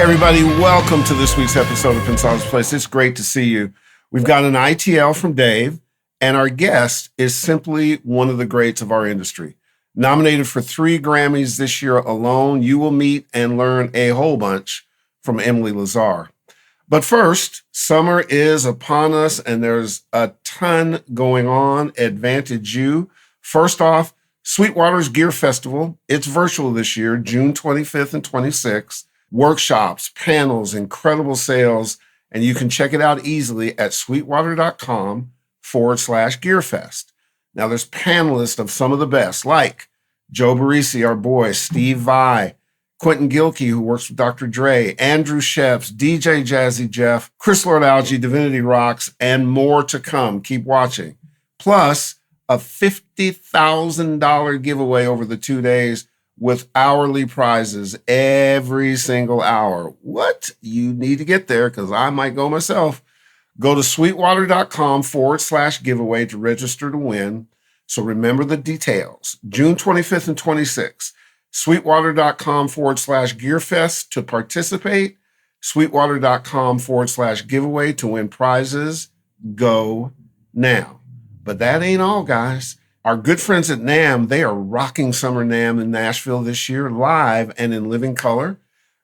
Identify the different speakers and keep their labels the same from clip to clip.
Speaker 1: Hey everybody, welcome to this week's episode of Pensado's Place. It's great to see you. We've got an ITL from Dave, and our guest is simply one of the greats of our industry. Nominated for 3 Grammys this year alone, you will meet and learn a whole bunch from Emily Lazar. But first, summer is upon us, and there's a ton going on. Advantage you. First off, Sweetwater's Gear Festival. It's virtual this year, June 25th and 26th. Workshops, panels, incredible sales, and you can check it out easily at sweetwater.com/Gearfest. Now, there's panelists of some of the best, like Joe Barresi, our boy, Steve Vai, Quentin Gilkey, who works with Dr. Dre, Andrew Sheps, DJ Jazzy Jeff, Chris Lord-Alge, Divinity Rocks, and more to come. Keep watching. Plus, a $50,000 giveaway over the 2 days with hourly prizes every single hour. What? You need to get there because I might go myself. Go to sweetwater.com/giveaway to register to win. So remember the details. June 25th and 26th. Sweetwater.com/Gearfest to participate. Sweetwater.com/giveaway to win prizes. Go now. But that ain't all, guys. Our good friends at NAMM, they are rocking Summer NAMM in Nashville this year, live and in living color.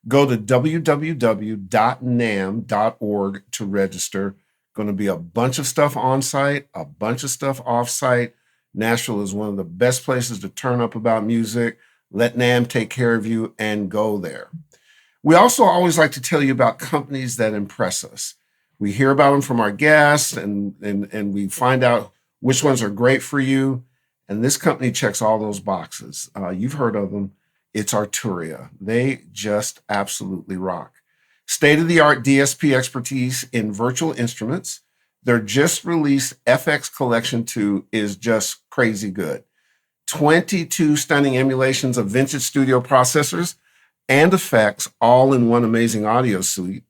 Speaker 1: Go to www.namm.org to register. Going to be a bunch of stuff on site, a bunch of stuff off site. Nashville is one of the best places to turn up about music. Let NAMM take care of you and go there. We also always like to tell you about companies that impress us. We hear about them from our guests and we find out which ones are great for you. And this company checks all those boxes. You've heard of them. It's Arturia. They just absolutely rock. State-of-the-art DSP expertise in virtual instruments. Their just released FX Collection 2 is just crazy good. 22 stunning emulations of vintage studio processors and effects all in one amazing audio suite.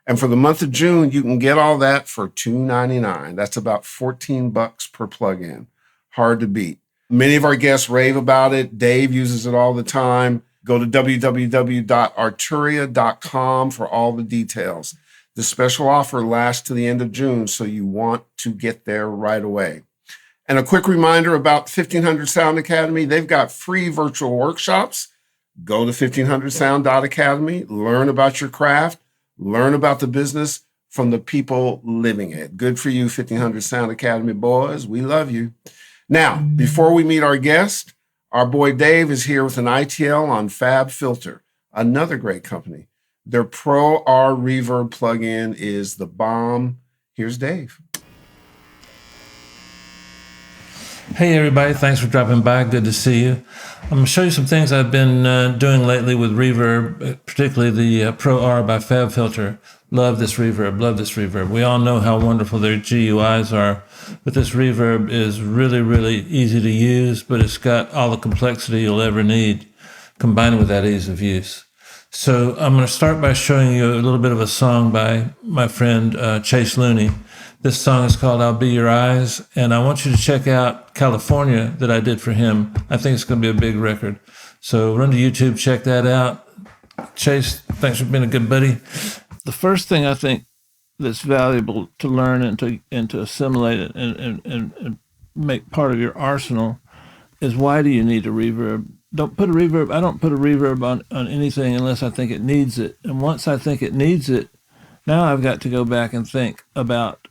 Speaker 1: And for the month of June, you can get all that for $2.99. That's about $14 per plugin. Hard to beat. Many of our guests rave about it. Dave uses it all the time. Go to www.arturia.com for all the details. The special offer lasts to the end of June, so you want to get there right away. And a quick reminder about 1500 Sound Academy. They've got free virtual workshops. Go to 1500sound.academy, learn about your craft, learn about the business from the people living it. Good for you, 1500 Sound Academy boys. We love you. Now, before we meet our guest, our boy Dave is here with an ITL on Fabfilter, another great company. Their Pro R Reverb plugin is the bomb. Here's Dave.
Speaker 2: Hey everybody, thanks for dropping by. Good to see you. I'm going to show you some things I've been doing lately with Reverb, particularly the Pro R by Fabfilter. Love this Reverb. We all know how wonderful their GUIs are, but this Reverb is really, really easy to use, but it's got all the complexity you'll ever need combined with that ease of use. So I'm going to start by showing you a little bit of a song by my friend Chase Looney. This song is called I'll Be Your Eyes, and I want you to check out California that I did for him. I think it's going to be a big record. So run to YouTube, check that out. Chase, thanks for being a good buddy. The first thing I think that's valuable to learn and to assimilate it and make part of your arsenal is, why do you need a reverb? I don't put a reverb on anything unless I think it needs it. And once I think it needs it, now I've got to go back and think about,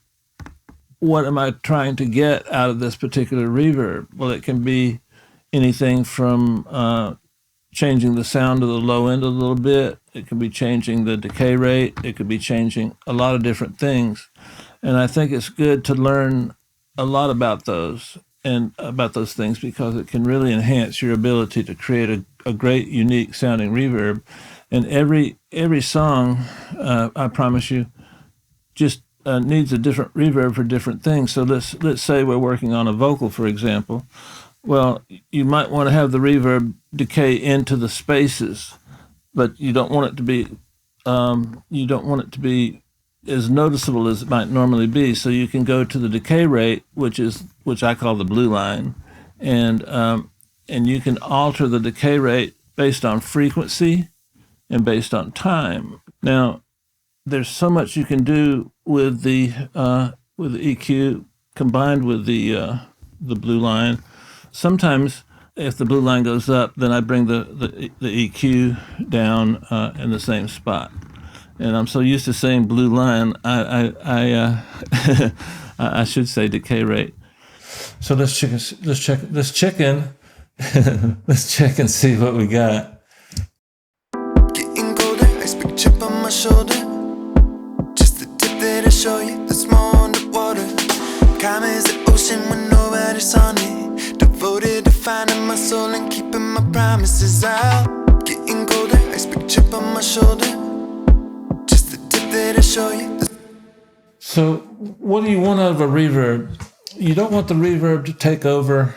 Speaker 2: what am I trying to get out of this particular reverb? Well, it can be anything from changing the sound of the low end a little bit. It could be changing the decay rate. It could be changing a lot of different things. And I think it's good to learn a lot about those things, because it can really enhance your ability to create a great, unique sounding reverb. And every song, I promise you, just needs a different reverb for different things. So let's say we're working on a vocal, for example. Well, you might want to have the reverb decay into the spaces, but you don't want it to be as noticeable as it might normally be. So you can go to the decay rate, which I call the blue line, and you can alter the decay rate based on frequency and based on time. Now, there's so much you can do with the EQ combined with the blue line. Sometimes, if the blue line goes up, then I bring the EQ down in the same spot. And I'm so used to saying blue line, I should say decay rate. So let's check and see what we got.
Speaker 3: Getting colder, iceberg chip on my shoulder. Just the tip that I show you, that's more underwater. Calm as the ocean when nobody's on it. Devoted to finding my soul and keeping my promises out. Getting colder, iceberg chip on my shoulder. Just the tip that I show you.
Speaker 2: So what do you want out of a reverb? You don't want the reverb to take over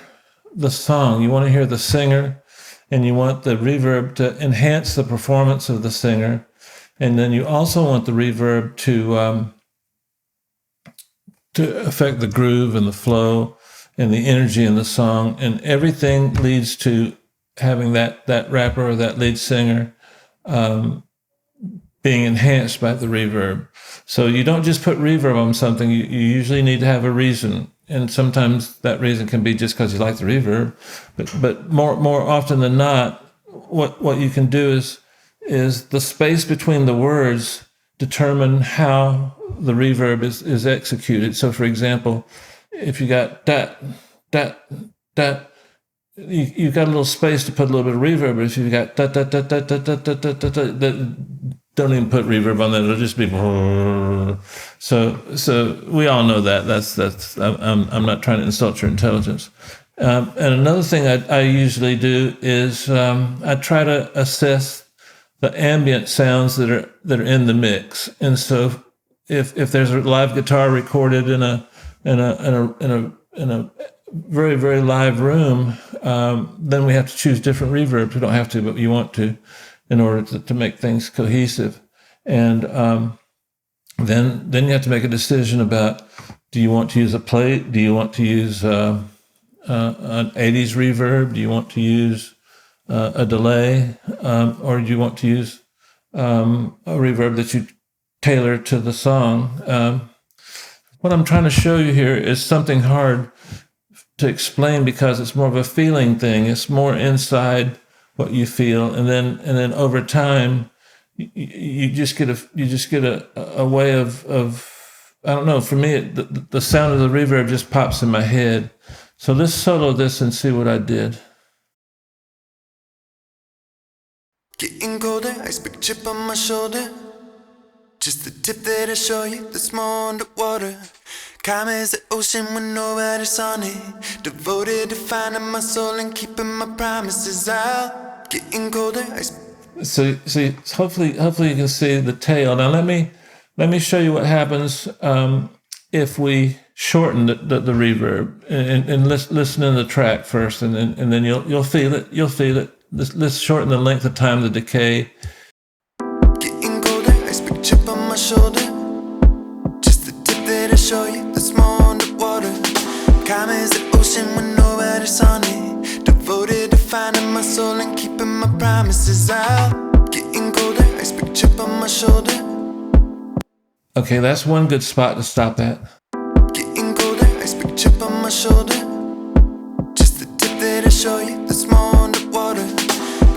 Speaker 2: the song. You want to hear the singer, and you want the reverb to enhance the performance of the singer. And then you also want the reverb to affect the groove and the flow and the energy in the song. And everything leads to having that rapper or that lead singer being enhanced by the reverb. So you don't just put reverb on something. You usually need to have a reason. And sometimes that reason can be just because you like the reverb. But more often than not, what you can do is the space between the words determine how the reverb is executed. So for example, if you got that, you've got a little space to put a little bit of reverb, but if you've got don't even put reverb on that. It'll just be so we all know that. That's I'm not trying to insult your intelligence. And another thing I usually do is I try to assess the ambient sounds that are in the mix. And so if there's a live guitar recorded in a very, very live room, then we have to choose different reverbs. We don't have to, but you want to, in order to make things cohesive. And then you have to make a decision about, do you want to use a plate? Do you want to use an 80s reverb? Do you want to use a delay? Or do you want to use a reverb that you tailor to the song? What I'm trying to show you here is something hard to explain because it's more of a feeling thing. It's more inside what you feel, and then over time, you just get a way of I don't know. For me, the sound of the reverb just pops in my head. So let's solo this and see what I did.
Speaker 3: Getting colder, iceberg chip on my shoulder. Just the tip that I show you, that's more underwater. Calm as the ocean when nobody's on it. Devoted to finding my soul and keeping my promises out. Getting colder.
Speaker 2: So hopefully you can see the tail. Now let me show you what happens if we shorten the reverb and listen to the track first, and then you'll feel it. You'll feel it. Let's shorten the length of time of the decay.
Speaker 3: Getting colder, iceberg chip on my shoulder. Just the tip that I show you, that's more underwater. Calm as the ocean when nobody's on it. Devoted to finding my soul and keeping my promises out. Getting colder, iceberg chip on my shoulder.
Speaker 2: Okay, that's one good spot to stop at.
Speaker 3: Getting colder, iceberg chip on my shoulder. Just the tip that I show you, that's more underwater.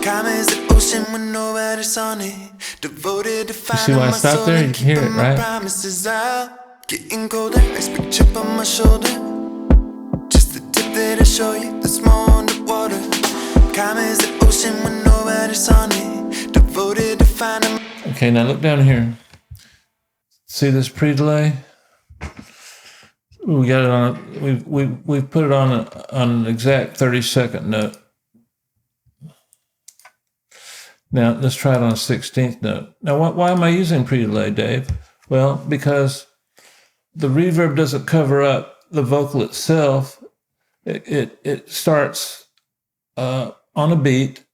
Speaker 3: Calm as the ocean when nobody's on it. Devoted to finding my soul and keeping my promises out. Getting colder, iceberg chip on my shoulder. Just the tip that I show you, that's more underwater. Calm as the ocean when nobody's on it. Devoted to finding.
Speaker 2: Okay, now look down here. See this pre-delay? We got it on. We've put it on an exact 30-second note. Now let's try it on a 16th note. Now, why am I using pre-delay, Dave? Well, because the reverb doesn't cover up the vocal itself. It starts on a beat,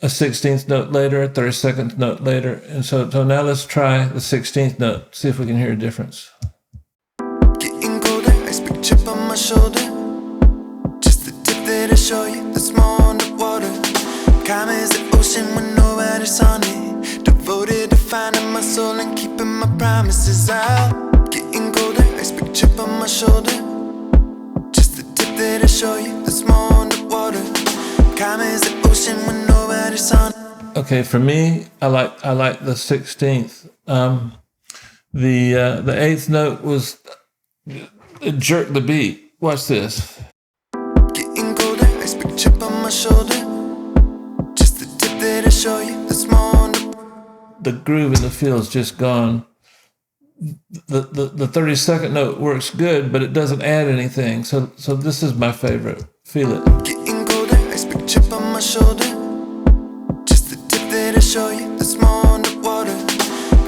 Speaker 2: a 16th note later, a 32nd note later. And so now let's try the 16th note, see if we can hear a difference.
Speaker 3: Getting colder, iceberg chip on my shoulder. Just the tip that I show you, that's more underwater. Calm as the ocean when nobody's on it. Devoted to finding my soul and keeping my promises out. Getting colder, ice big chip on my shoulder. Just the tip that I show you, that's more underwater. Calm as the ocean when nobody's on.
Speaker 2: Okay, for me, I like the 16th. The eighth note was it jerked the beat. Watch this.
Speaker 3: Getting colder, ice big chip on my shoulder. Just the tip that I show you, that's more underwater.
Speaker 2: The groove in the feel is just gone. The 32nd note works good, but it doesn't add anything. So this is my favorite. Feel it.
Speaker 3: Getting colder, ice big chip on my shoulder. Just the tip that I show you, that's more underwater.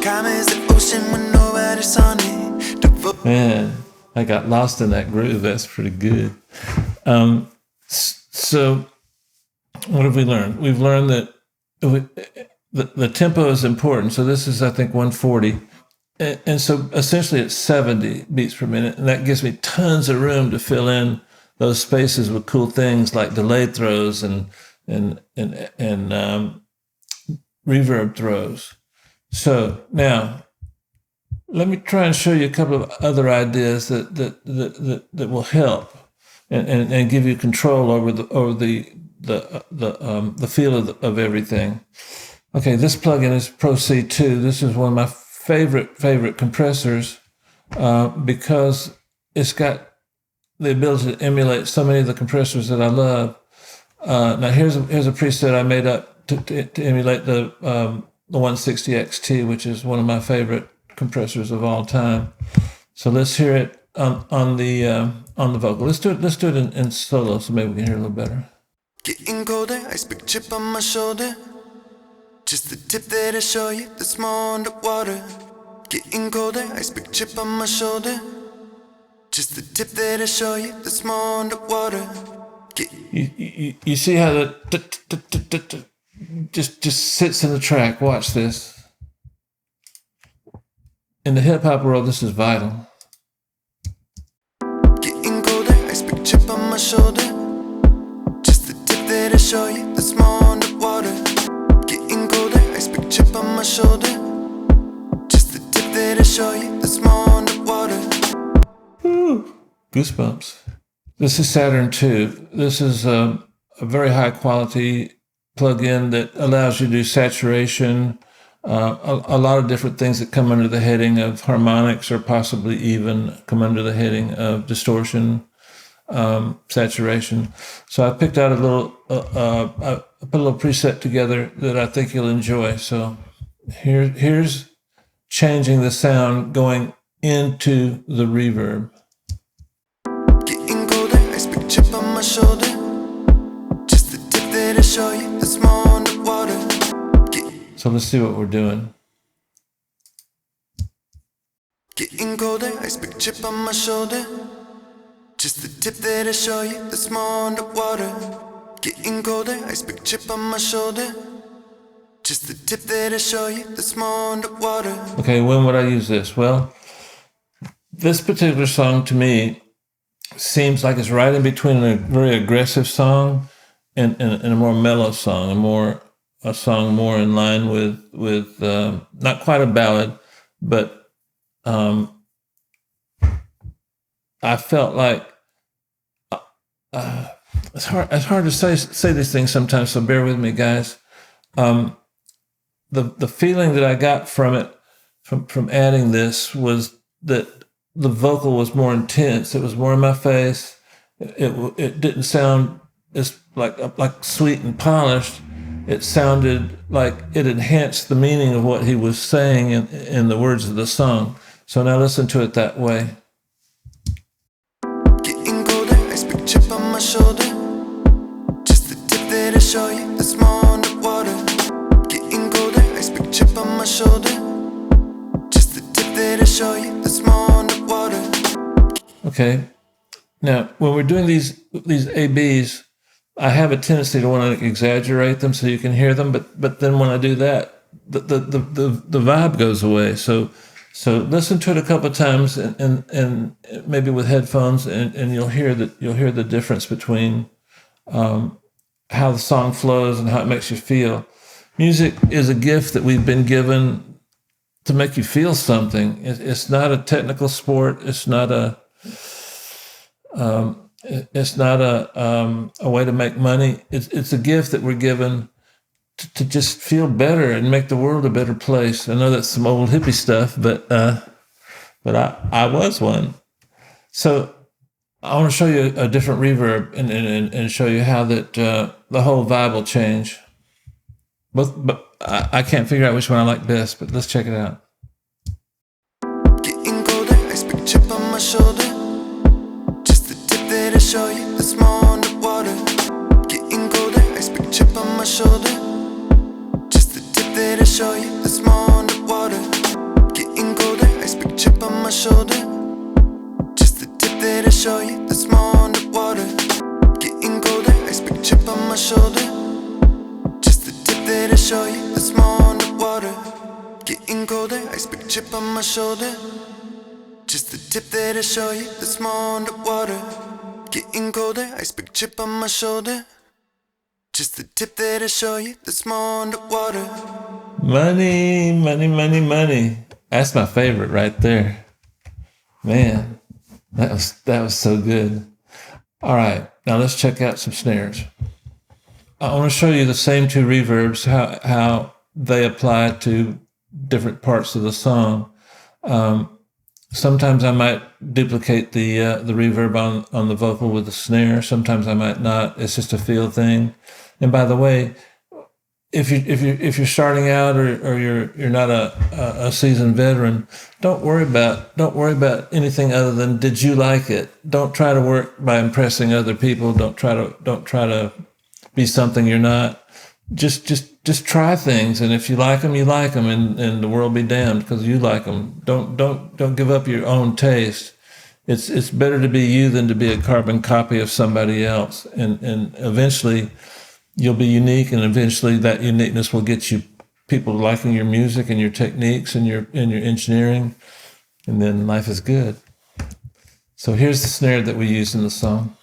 Speaker 3: Calm as the ocean when nobody's on it.
Speaker 2: Man, I got lost in that groove. That's pretty good. So what have we learned? We've learned that the tempo is important. So this is, I think, 140. And so essentially it's 70 beats per minute. And that gives me tons of room to fill in those spaces with cool things like delayed throws and reverb throws. So now let me try and show you a couple of other ideas that will help and give you control over the feel of everything. Okay, this plugin is Pro C2. This is one of my favorite compressors because it's got the ability to emulate so many of the compressors that I love. Now here's a preset I made up to emulate the 160 XT, which is one of my favorite compressors of all time. So let's hear it on the vocal. Let's do it in solo, so maybe we can hear it a little better.
Speaker 3: Getting colder, ice big chip on my shoulder. Just the tip that I show you, that's more underwater. Getting colder, ice big chip on my shoulder. Just the tip that I show you, that's more underwater.
Speaker 2: You see how the just sits in the track. Watch this. In the hip hop world, this is vital.
Speaker 3: Getting colder, ice big chip on my shoulder. Just the tip that I show you, that's more underwater. Getting colder, ice big chip on my shoulder. Just the tip that I show you, that's more underwater.
Speaker 2: Woo. Goosebumps. This is Saturn 2. This is a very high quality plugin that allows you to do saturation, a lot of different things that come under the heading of harmonics or possibly even come under the heading of distortion, saturation. So I picked out a little, I put a little preset together that I think you'll enjoy. So here's changing the sound going into the reverb.
Speaker 3: Getting colder, ice big chip on my shoulder. Just the tip that I show you, that's more underwater.
Speaker 2: So let's see what we're doing.
Speaker 3: Getting colder, ice big chip on my shoulder. Just the tip that I show you, that's more underwater. Getting colder, ice big chip on my shoulder. Just the tip that I show you, that's more underwater.
Speaker 2: Okay, when would I use this? Well, this particular song to me seems like it's right in between a very aggressive song and a more mellow song, a song more in line with not quite a ballad, but I felt like it's hard to say these things sometimes, so bear with me, guys. The feeling that I got from it, from adding this, was that the vocal was more intense. It was more in my face. It didn't sound as like sweet and polished. It sounded like it enhanced the meaning of what he was saying in the words of the song. So now listen to it that way.
Speaker 3: Getting colder, ice big chip on my shoulder. Just the tip that I show you, that's more underwater. Getting colder, ice big chip on my shoulder. Just the tip that I show you, that's more underwater.
Speaker 2: Okay. Now, when we're doing these ABs, I have a tendency to want to exaggerate them so you can hear them, but then when I do that, the vibe goes away. So listen to it a couple of times and maybe with headphones, and you'll hear the difference between how the song flows and how it makes you feel. Music is a gift that we've been given to make you feel something. It's not a technical sport. It's not a way to make money. It's a gift that we're given to just feel better and make the world a better place. I know that's some old hippie stuff, but I was one. So I want to show you a different reverb and show you how that the whole vibe will change. But I can't figure out which one I like best, but let's check it out.
Speaker 3: Getting colder, ice pick chip on my shoulder. Just the tip that I show you, that's more underwater. Getting colder, ice pick chip on my shoulder. Just the tip that I show you, that's more underwater. Getting colder, ice pick chip on my shoulder. Just the tip that I show you, that's more underwater. Getting colder, ice pick chip on my shoulder. Just the tip that I show you, that's more underwater. Getting colder, ice pick chip on my shoulder. Just the tip that I show you, that's more underwater. Getting colder, ice pick chip on my shoulder. Just the tip that I show you, that's more underwater.
Speaker 2: Money, money, money, money. That's my favorite right there. Man, that was so good. All right, now let's check out some snares. I want to show you the same two reverbs, how they apply to different parts of the song. Sometimes I might duplicate the reverb on the vocal with the snare. Sometimes I might not. It's just a feel thing. And by the way, if you're starting out or you're not a seasoned veteran, don't worry about anything other than did you like it. Don't try to work by impressing other people. Don't try to be something you're not. Just try things, and if you like them, and the world be damned because you like them. Don't give up your own taste. It's better to be you than to be a carbon copy of somebody else, and eventually you'll be unique, and eventually that uniqueness will get you people liking your music and your techniques and your engineering, and then life is good. So here's the snare that we used in the song.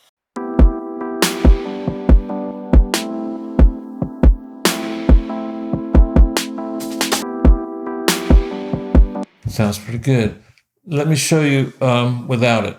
Speaker 2: Sounds pretty good. Let me show you without it.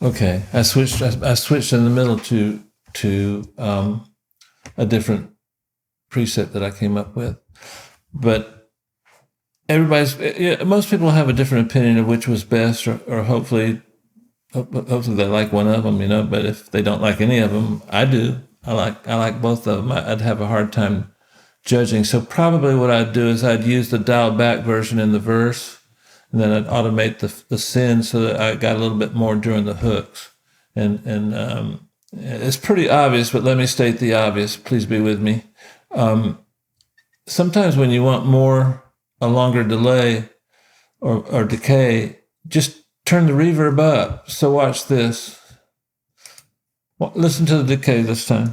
Speaker 2: Okay, I switched in the middle to a different preset that I came up with, but most people have a different opinion of which was best, or hopefully they like one of them, But if they don't like any of them, I do. I like both of them. I'd have a hard time judging. So probably what I'd do is I'd use the dialed back version in the verse. And then I'd automate the send so that I got a little bit more during the hooks. And it's pretty obvious, but let me state the obvious. Please be with me. Sometimes when you want a longer delay or decay, just turn the reverb up. So watch this. Listen to the decay this time.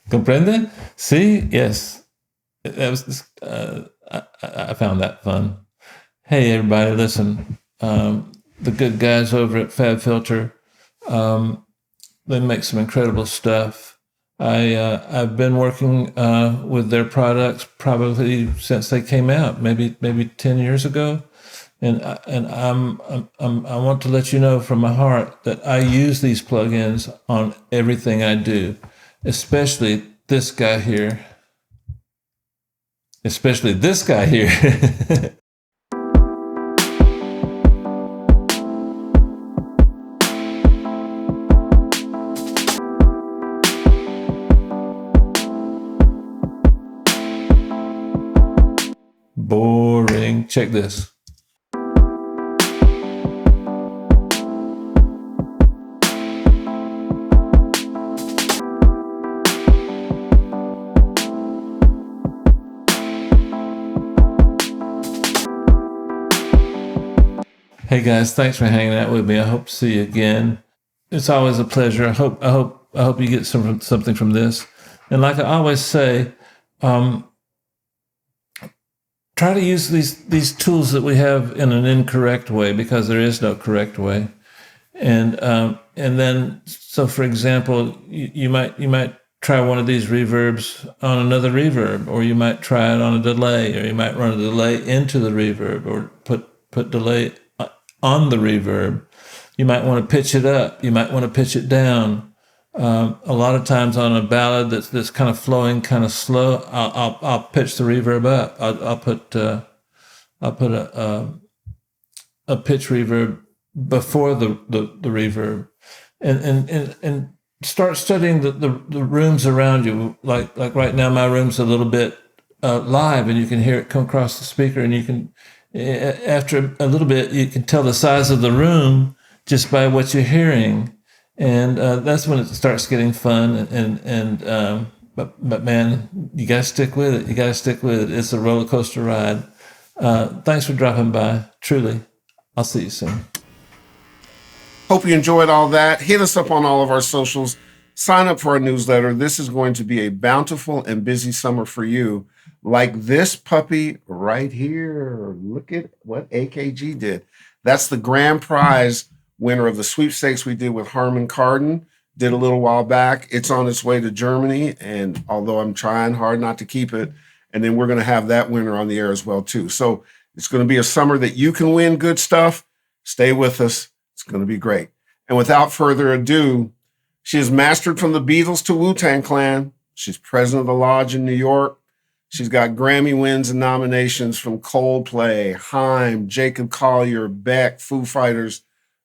Speaker 2: ¿Comprende? See? Yes. That was. I found that fun. Hey, everybody! Listen, the good guys over at Fabfilter, they make some incredible stuff. I've been working with their products probably since they came out, maybe 10 years ago, And I want to let you know from my heart that I use these plugins on everything I do, especially this guy here. Especially this guy here. Boring. Check this. Hey guys, thanks for hanging out with me. I hope to see you again. It's always a pleasure. I hope you get something from this. And like I always say, try to use these tools that we have in an incorrect way, because there is no correct way. And then, so for example, you might try one of these reverbs on another reverb, or you might try it on a delay, or you might run a delay into the reverb, or put delay on the reverb. You might want to pitch it up. You might want to pitch it down. A lot of times on a ballad that's kind of flowing, kind of slow, I'll pitch the reverb up. I'll put a pitch reverb before the reverb, and start studying the rooms around you. Like right now, my room's a little bit live, and you can hear it come across the speaker, and you can, after a little bit, you can tell the size of the room just by what you're hearing. And that's when it starts getting fun. But man, you got to stick with it. You got to stick with it. It's a roller coaster ride. Thanks for dropping by. Truly, I'll see you soon.
Speaker 1: Hope you enjoyed all that. Hit us up on all of our socials. Sign up for our newsletter. This is going to be a bountiful and busy summer for you. Like this puppy right here. Look at what AKG did. That's the grand prize winner of the sweepstakes we did with Harman Kardon, did a little while back. It's on its way to Germany, and although I'm trying hard not to keep it, and then we're going to have that winner on the air as well too. So it's going to be a summer that you can win good stuff. Stay with us. It's going to be great. And without further ado, she has mastered from the Beatles to Wu-Tang Clan. She's president of the Lodge in New York. She's got Grammy wins and nominations from Coldplay, HAIM, Jacob Collier, Beck, Foo Fighters.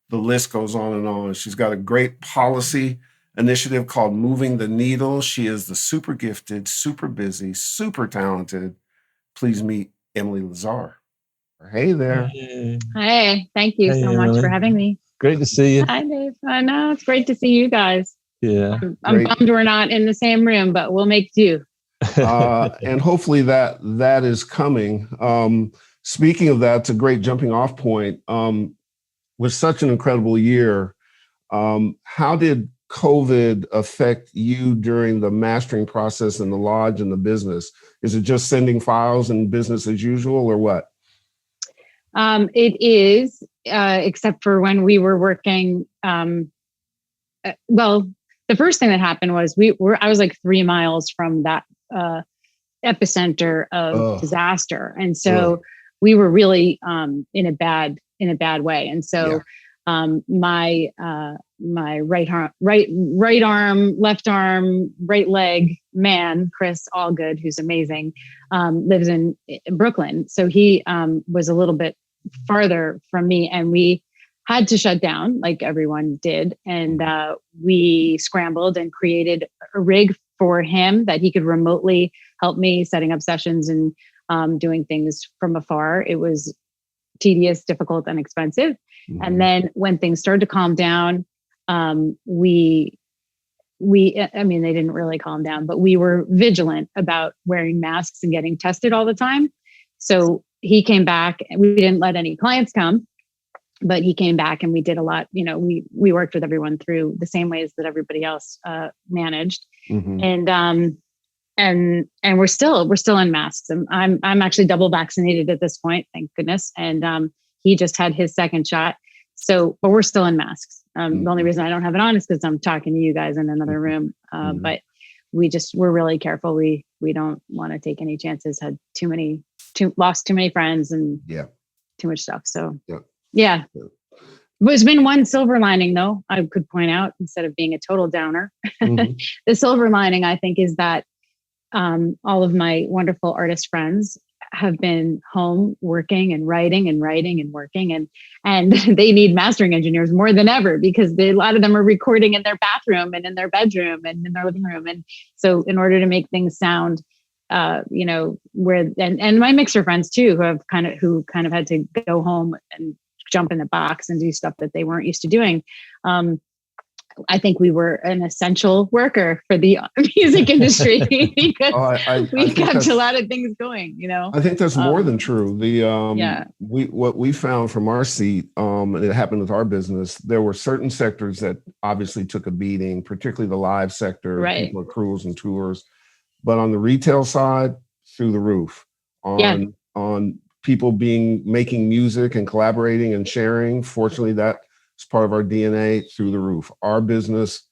Speaker 1: The list goes on and on. She's got a great policy initiative called Moving the Needle. She is the super gifted, super busy, super talented. Please meet Emily Lazar. Hey there.
Speaker 4: Hey, thank you so much
Speaker 2: Emily.
Speaker 4: for having me.
Speaker 2: Great to see you.
Speaker 4: Hi, Dave. I know it's great to see you guys.
Speaker 2: Yeah.
Speaker 4: I'm bummed we're not in the same room, but we'll make do.
Speaker 1: And hopefully that is coming. Speaking of that, it's a great jumping off point. With such an incredible year, how did COVID affect you during the mastering process in the Lodge and the business? Is it just sending files and business as usual, or what?
Speaker 4: It is, except for when we were working. Well, the first thing that happened was I was like 3 miles from that epicenter of disaster, and so we were really in a bad way. And so my right arm, left arm, right leg man, Chris Allgood, who's amazing, lives in Brooklyn. So he was a little bit farther from me, and we had to shut down like everyone did. And we scrambled and created a rig for him that he could remotely help me setting up sessions and doing things from afar. It was tedious, difficult, and expensive. Mm-hmm. And then when things started to calm down, I mean, they didn't really calm down, but we were vigilant about wearing masks and getting tested all the time. So he came back, and we didn't let any clients come, but he came back and we did a lot. You know, we worked with everyone through the same ways that everybody else managed. Mm-hmm. And we're still in masks. I'm actually double vaccinated at this point, thank goodness. And he just had his second shot. So, but we're still in masks. The only reason I don't have it on is because I'm talking to you guys in another room. But we're really careful. We don't want to take any chances. Had lost too many friends and stuff. So
Speaker 1: Yeah.
Speaker 4: yeah. There's been one silver lining, though, I could point out, instead of being a total downer.
Speaker 1: Mm-hmm.
Speaker 4: The silver lining, I think, is that all of my wonderful artist friends have been home working and writing and working, and they need mastering engineers more than ever, because a lot of them are recording in their bathroom and in their bedroom and in their living room. And so in order to make things sound, where, and my mixer friends too, who kind of had to go home and jump in the box and do stuff that they weren't used to doing. I think we were an essential worker for the music industry because we kept a lot of things going,
Speaker 1: I think that's more than true. What we found from our seat, and it happened with our business, there were certain sectors that obviously took a beating, particularly the live sector,
Speaker 4: right.
Speaker 1: People at cruise and tours. But on the retail side, through the roof. On people making music and collaborating and sharing, fortunately, that it's part of our DNA, through the roof. Our business,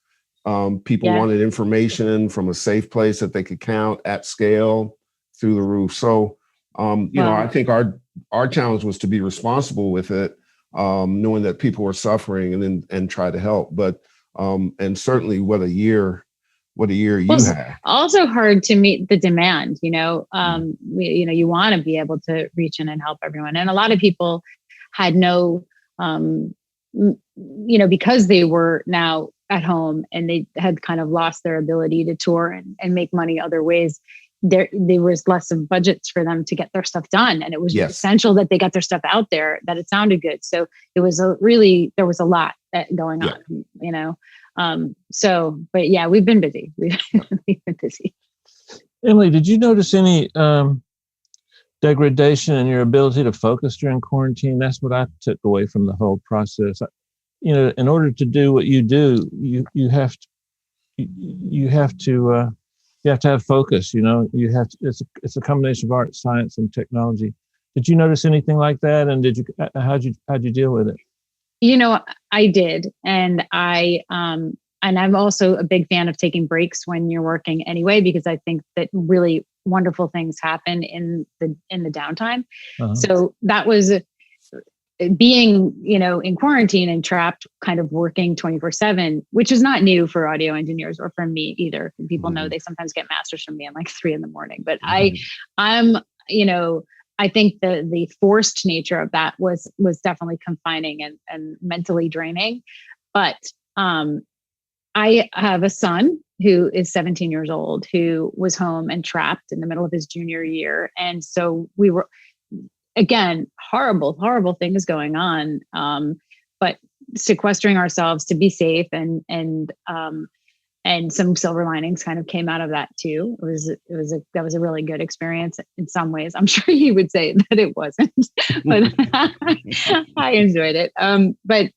Speaker 1: people wanted information from a safe place that they could count at scale, through the roof. So, I think our challenge was to be responsible with it, knowing that people were suffering, and try to help. But and certainly, what a year you had. Also
Speaker 4: hard to meet the demand. You want to be able to reach in and help everyone, and a lot of people had no. Because they were now at home and they had kind of lost their ability to tour and make money other ways, there was less of budgets for them to get their stuff done. And it was essential that they got their stuff out there, that it sounded good. So it was there was a lot going on, but yeah, we've been busy. We've been busy.
Speaker 2: Emily, did you notice any degradation in your ability to focus during quarantine? That's what I took away from the whole process. In order to do what you do, you have to have focus. It's a combination of art, science, and technology. Did you notice anything like that? And how'd you deal with it?
Speaker 4: I did, and I'm also a big fan of taking breaks when you're working anyway, because I think that really wonderful things happen in the downtime. Uh-huh. So that was being, in quarantine and trapped, kind of working 24/7, which is not new for audio engineers or for me either. People know they sometimes get masters from me at like 3 a.m. But I'm, I think the forced nature of that was definitely confining and mentally draining. But I have a son who is 17 years old, who was home and trapped in the middle of his junior year. And so we were, again, horrible things going on. But sequestering ourselves to be safe, and some silver linings kind of came out of that too. That was a really good experience in some ways. I'm sure he would say that it wasn't, but I enjoyed it. But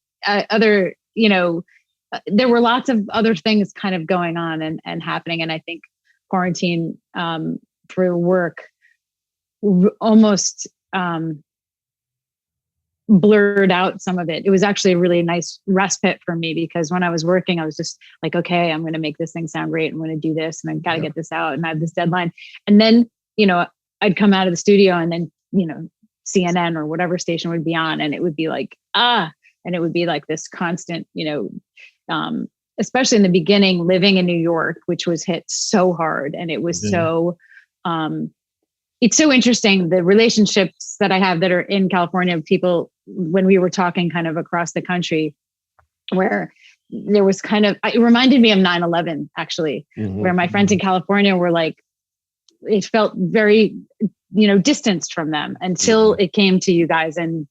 Speaker 4: there were lots of other things kind of going on and happening. And I think quarantine for work almost blurred out some of it. It was actually a really nice respite for me, because when I was working, I was just like, okay, I'm going to make this thing sound great. I'm going to do this, and I've got to get this out, and I have this deadline. And then, I'd come out of the studio, and then, CNN or whatever station would be on, and it would be like, and it would be like this constant, especially in the beginning, living in New York, which was hit so hard. And it was so, it's so interesting, the relationships that I have that are in California with people, when we were talking kind of across the country, where there was it reminded me of 9/11, actually, where my friends in California were like, it felt very, distanced from them until it came to you guys and,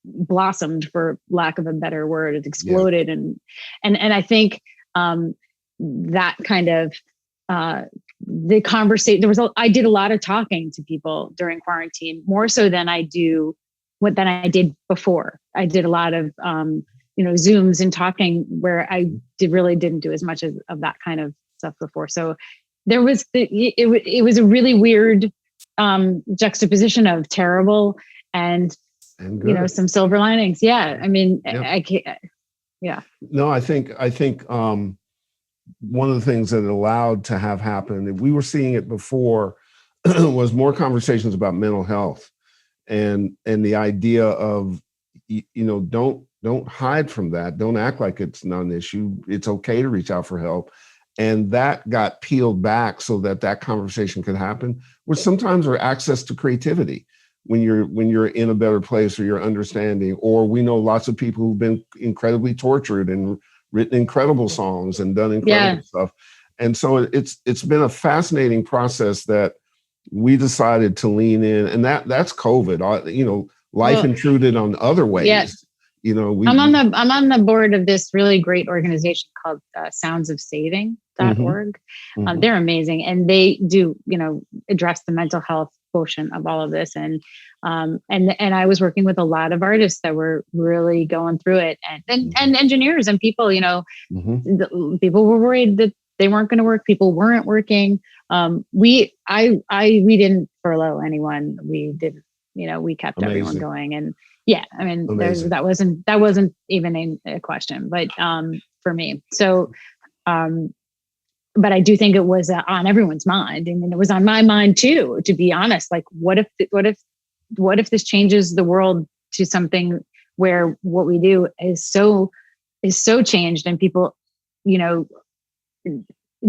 Speaker 4: blossomed, for lack of a better word. It exploded. And I think that kind of the conversation, I did a lot of talking to people during quarantine, more so than I did before. I did a lot of Zooms and talking, where I really didn't do as much of that kind of stuff before. So there was it was a really weird juxtaposition of terrible and some silver linings. Yeah. I mean, I can't. Yeah.
Speaker 1: No, I think one of the things that it allowed to have happen, and we were seeing it before, was more conversations about mental health. and the idea of, don't hide from that. Don't act like it's not an issue. It's okay to reach out for help. And that got peeled back so that conversation could happen, which sometimes are access to creativity when you're in a better place, or you're understanding, or we know lots of people who've been incredibly tortured and written incredible songs and done incredible stuff. And so it's been a fascinating process that we decided to lean in, and that's COVID. Life intruded on other ways.
Speaker 4: Yeah. I'm on the board of this really great organization called soundsofsaving.org.
Speaker 1: Mm-hmm.
Speaker 4: They're amazing, and they do address the mental health portion of all of this. And I was working with a lot of artists that were really going through it, and engineers and people. People were worried that they weren't going to work. People weren't working. We didn't furlough anyone. We did. We kept everyone going, and that wasn't even a question, but for me. So, but I do think it was on everyone's mind. I mean, it was on my mind too, to be honest. Like, what if this changes the world to something where what we do is so changed, and people,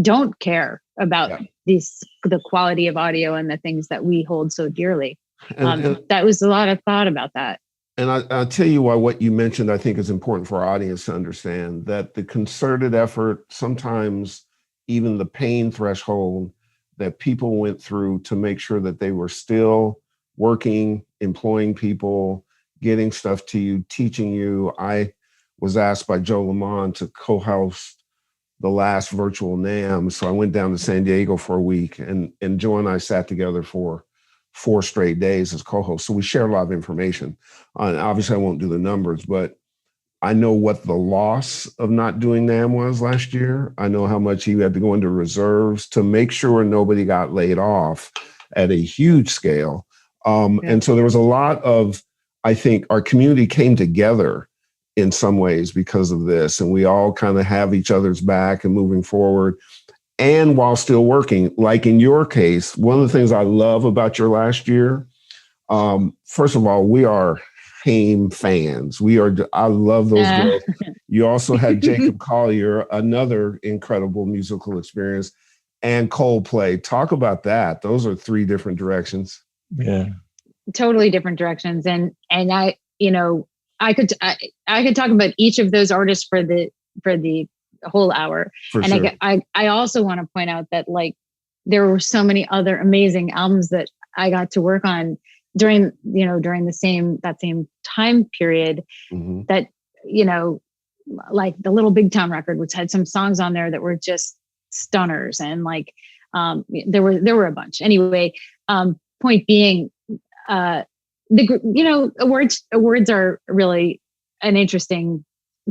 Speaker 4: don't care about the quality of audio and the things that we hold so dearly. That was a lot of thought about that.
Speaker 1: And I'll tell you why what you mentioned, I think, is important for our audience to understand, that the concerted effort, sometimes even the pain threshold that people went through to make sure that they were still working, employing people, getting stuff to you, teaching you. I was asked by Joe Lamont to co-host the last virtual NAMM. So I went down to San Diego for a week, and Joe and I sat together for 4 straight days as co-hosts. So we shared a lot of information. Obviously, I won't do the numbers, but I know what the loss of not doing NAMM was last year. I know how much he had to go into reserves to make sure nobody got laid off at a huge scale. And so there was a lot of, I think our community came together in some ways because of this, and we all kind of have each other's back and moving forward. And while still working, like in your case, one of the things I love about your last year, first of all, we are HAIM fans. I love those girls. You also had Jacob Collier, another incredible musical experience, and Coldplay. Talk about that. Those are 3 different directions.
Speaker 2: Yeah.
Speaker 4: Totally different directions. And I could talk about each of those artists for the whole hour.
Speaker 1: Sure.
Speaker 4: I also want to point out that, like, there were so many other amazing albums that I got to work on during the same time period, that, like the Little Big Town record, which had some songs on there that were just stunners. And like, there were a bunch. Anyway, point being, awards are really an interesting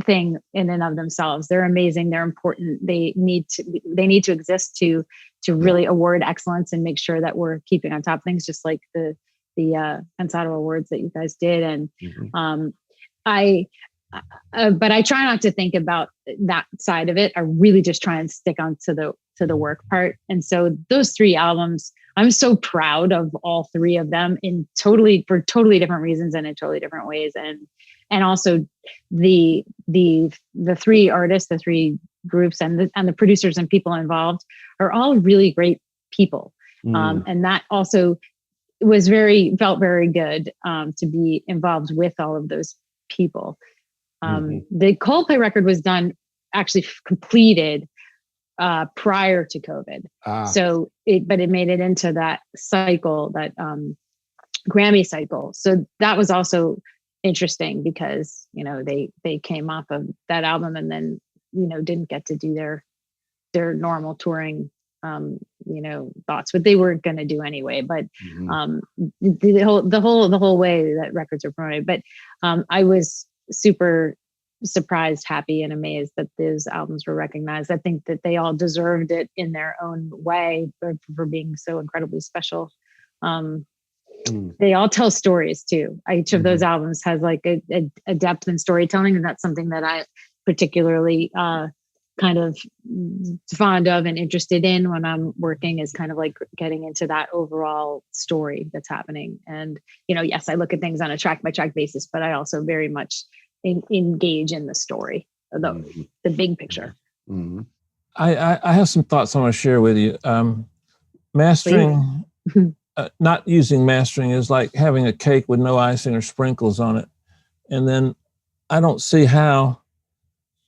Speaker 4: thing in and of themselves. They're amazing. They're important. They need to exist to really award excellence and make sure that we're keeping on top of things, just like the Pensado Awards that you guys did. And but I try not to think about that side of it. I really just try and stick on to the work part. And so those 3 albums, I'm so proud of all 3 of them for totally different reasons and in totally different ways. And also the 3 artists, the 3 groups, and the producers and people involved are all really great people. And that also felt very good to be involved with all of those people. The Coldplay record was done, actually completed prior to COVID. So it made it into that cycle, that Grammy cycle. So that was also interesting because, they came off of that album and then, didn't get to do their normal touring, thoughts, but they were going to do anyway. But the whole way that records are promoted. But I was super surprised, happy, and amazed that those albums were recognized. I think that they all deserved it in their own way for being so incredibly special. They all tell stories too. Each of those albums has like a depth in storytelling, and that's something that I particularly kind of fond of and interested in when I'm working is kind of like getting into that overall story that's happening. And, yes, I look at things on a track by track basis, but I also very much engage in the story, the big picture.
Speaker 2: Mm-hmm. I have some thoughts I want to share with you. Mastering, not using mastering is like having a cake with no icing or sprinkles on it. And then I don't see how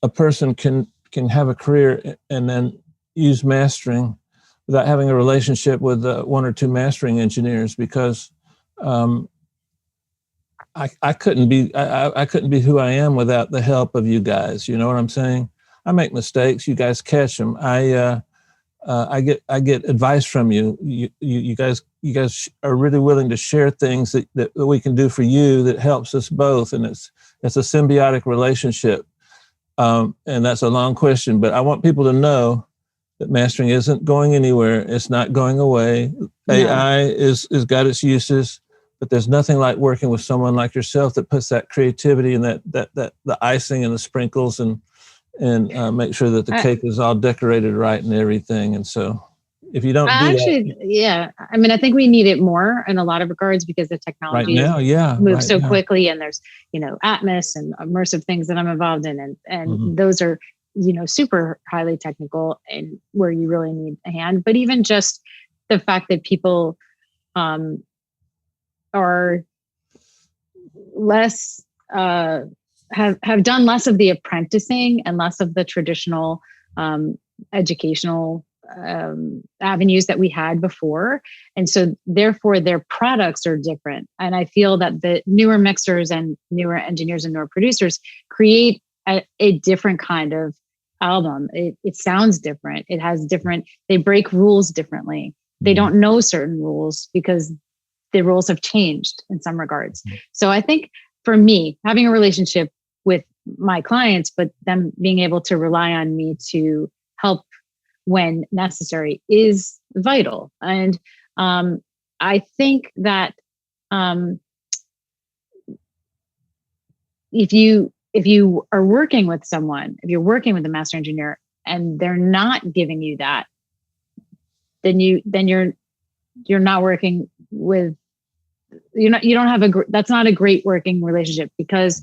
Speaker 2: a person can have a career and then use mastering without having a relationship with one or two mastering engineers, because I couldn't be who I am without the help of you guys. You know what I'm saying? I make mistakes. You guys catch them. I get advice from you. You guys are really willing to share things that we can do for you that helps us both, and it's a symbiotic relationship. And that's a long question, but I want people to know that mastering isn't going anywhere. It's not going away. No. AI is got its uses, but there's nothing like working with someone like yourself that puts that creativity and that the icing and the sprinkles and make sure that the cake is all decorated right and everything. And so if you don't
Speaker 4: I mean, I think we need it more in a lot of regards because the technology moves so quickly, and there's, Atmos and immersive things that I'm involved in. And those are, super highly technical and where you really need a hand. But even just the fact that people are less, have done less of the apprenticing and less of the traditional educational avenues that we had before. And so therefore their products are different. And I feel that the newer mixers and newer engineers and newer producers create a different kind of album. It sounds different. It has different, they break rules differently. They don't know certain rules because the rules have changed in some regards. So I think for me, having a relationship with my clients, but them being able to rely on me to help when necessary is vital. And I think that if you are working with someone, if you're working with a master engineer and they're not giving you that, then you're not working with, that's not a great working relationship, because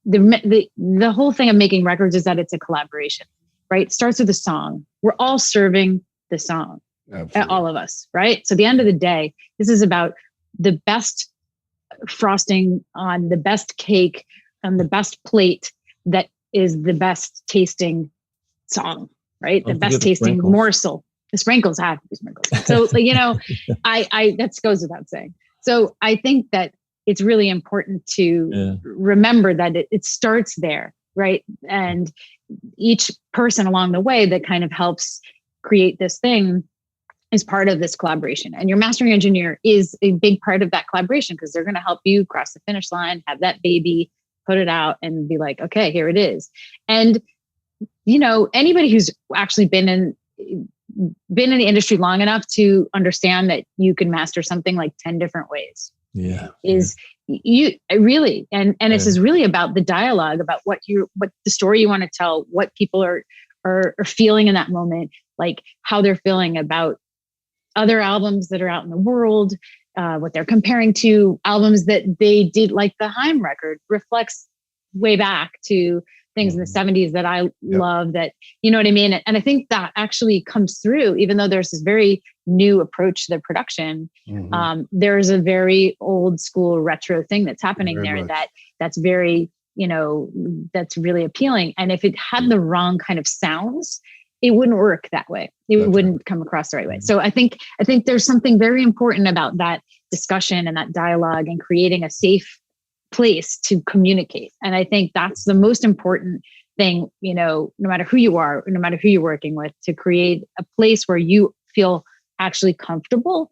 Speaker 4: the whole thing of making records is that it's a collaboration, right? It starts with a song. We're all serving the song. Absolutely. All of us, right? So at the end of the day, this is about the best frosting on the best cake on the best plate that is the best tasting song, right? The best tasting morsel. The sprinkles have to be sprinkles. So, I that goes without saying. So I think that it's really important to remember that it starts there, right? And each person along the way that kind of helps create this thing is part of this collaboration. And your mastering engineer is a big part of that collaboration, because they're going to help you cross the finish line, have that baby, put it out and be like, okay, here it is. And, anybody who's actually been in the industry long enough to understand that you can master something like 10 different ways. You really, and this is really about the dialogue, about what the story you want to tell, what people are feeling in that moment, like how they're feeling about other albums that are out in the world, what they're comparing to albums that they did, like the HAIM record reflects way back to things in the 70s that I love, that, you know what I mean? And I think that actually comes through, even though there's this very new approach to the production. There's a very old school retro thing that's happening there that's very, that's really appealing. And if it had the wrong kind of sounds, it wouldn't work that way. It wouldn't come across the right way. So I think there's something very important about that discussion and that dialogue and creating a safe place to communicate. And I think that's the most important thing, no matter who you are, no matter who you're working with, to create a place where you feel actually comfortable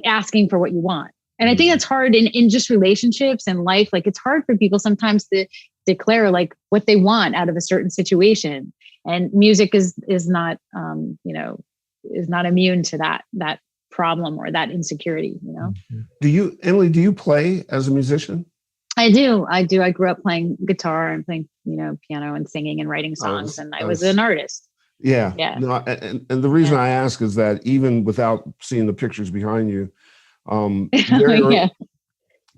Speaker 4: asking for what you want. And I think that's hard in just relationships and life. Like, it's hard for people sometimes to declare like what they want out of a certain situation. And music is not, is not immune to that problem or that insecurity,
Speaker 1: Do you, Emily, do you play as a musician?
Speaker 4: I do. I do. I grew up playing guitar and playing, piano and singing and writing songs, and I was an artist.
Speaker 1: Yeah.
Speaker 4: Yeah.
Speaker 1: No, and the reason I ask is that even without seeing the pictures behind you,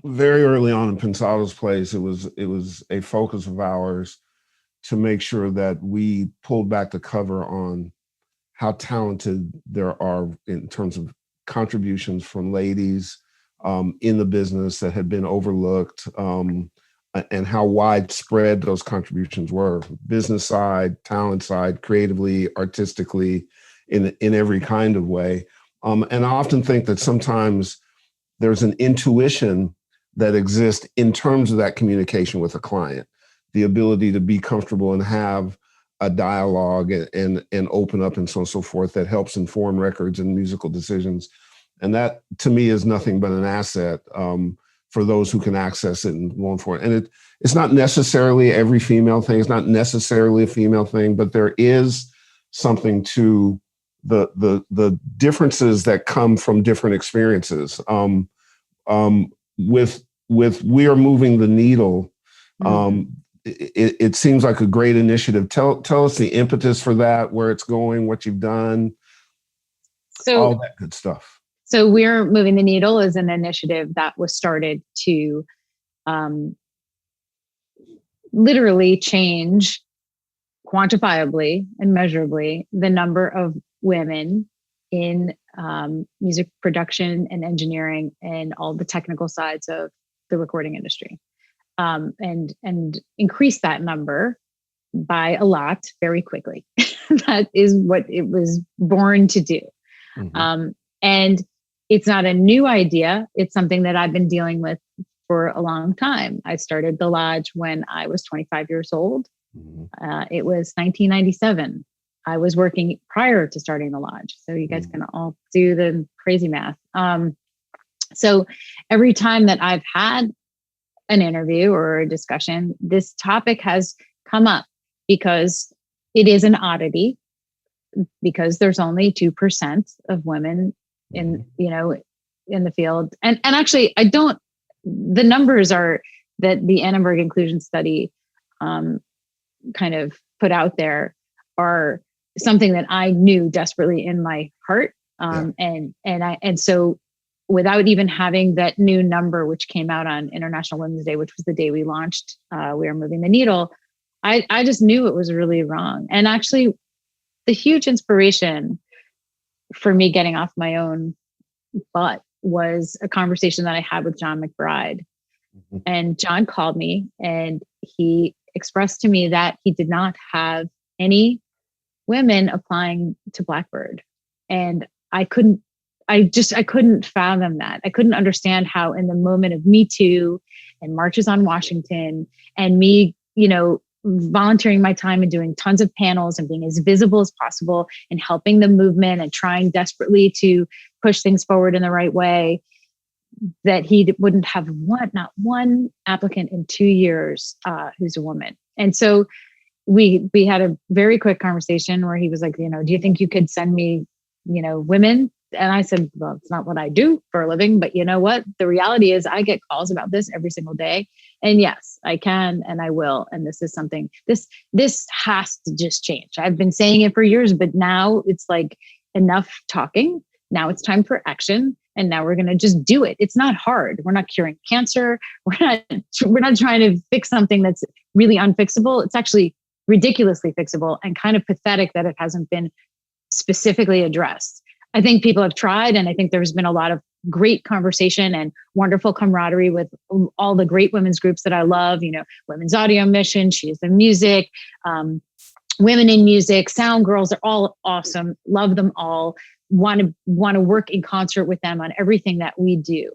Speaker 1: very early on in Pensado's place, it was a focus of ours to make sure that we pulled back the cover on how talented there are in terms of contributions from ladies in the business that had been overlooked, and how widespread those contributions were, business side, talent side, creatively, artistically, in every kind of way. And I often think that sometimes there's an intuition that exists in terms of that communication with a client, the ability to be comfortable and have a dialogue and open up and so on and so forth that helps inform records and musical decisions. And that, to me, is nothing but an asset for those who can access it and go for it. And it's not necessarily every female thing. It's not necessarily a female thing, but there is something to the differences that come from different experiences. With We Are Moving the Needle, it seems like a great initiative. Tell us the impetus for that, where it's going, what you've done, all that good stuff.
Speaker 4: So We're Moving the Needle is an initiative that was started to literally change quantifiably and measurably the number of women in music production and engineering and all the technical sides of the recording industry, and increase that number by a lot very quickly. That is what it was born to do. And it's not a new idea. It's something that I've been dealing with for a long time. I started the Lodge when I was 25 years old. It was 1997. I was working prior to starting the Lodge. So you guys can all do the crazy math. So every time that I've had an interview or a discussion, this topic has come up because it is an oddity, because there's only 2% of women in the field. And actually, the numbers are that the Annenberg inclusion study kind of put out there are something that I knew desperately in my heart. And so without even having that new number, which came out on International Women's Day, which was the day we launched We Are Moving the Needle, I just knew it was really wrong. And actually, the huge inspiration for me getting off my own butt was a conversation that I had with John McBride. And John called me and he expressed to me that he did not have any women applying to Blackbird. And I couldn't fathom that. I couldn't understand how, in the moment of Me Too and marches on Washington and me, volunteering my time and doing tons of panels and being as visible as possible and helping the movement and trying desperately to push things forward in the right way, that he wouldn't have not one applicant in 2 years who's a woman. And so we had a very quick conversation where he was like, do you think you could send me, women? And I said, well, it's not what I do for a living, but you know what? The reality is I get calls about this every single day. And yes, I can, and I will. And this is something, this has to just change. I've been saying it for years, but now it's like enough talking. Now it's time for action. And now we're going to just do it. It's not hard. We're not curing cancer. We're not trying to fix something that's really unfixable. It's actually ridiculously fixable and kind of pathetic that it hasn't been specifically addressed. I think people have tried, and I think there's been a lot of great conversation and wonderful camaraderie with all the great women's groups that I love, Women's Audio Mission, She Is the Music, Women in Music, Sound Girls are all awesome. Love them all. Want to work in concert with them on everything that we do.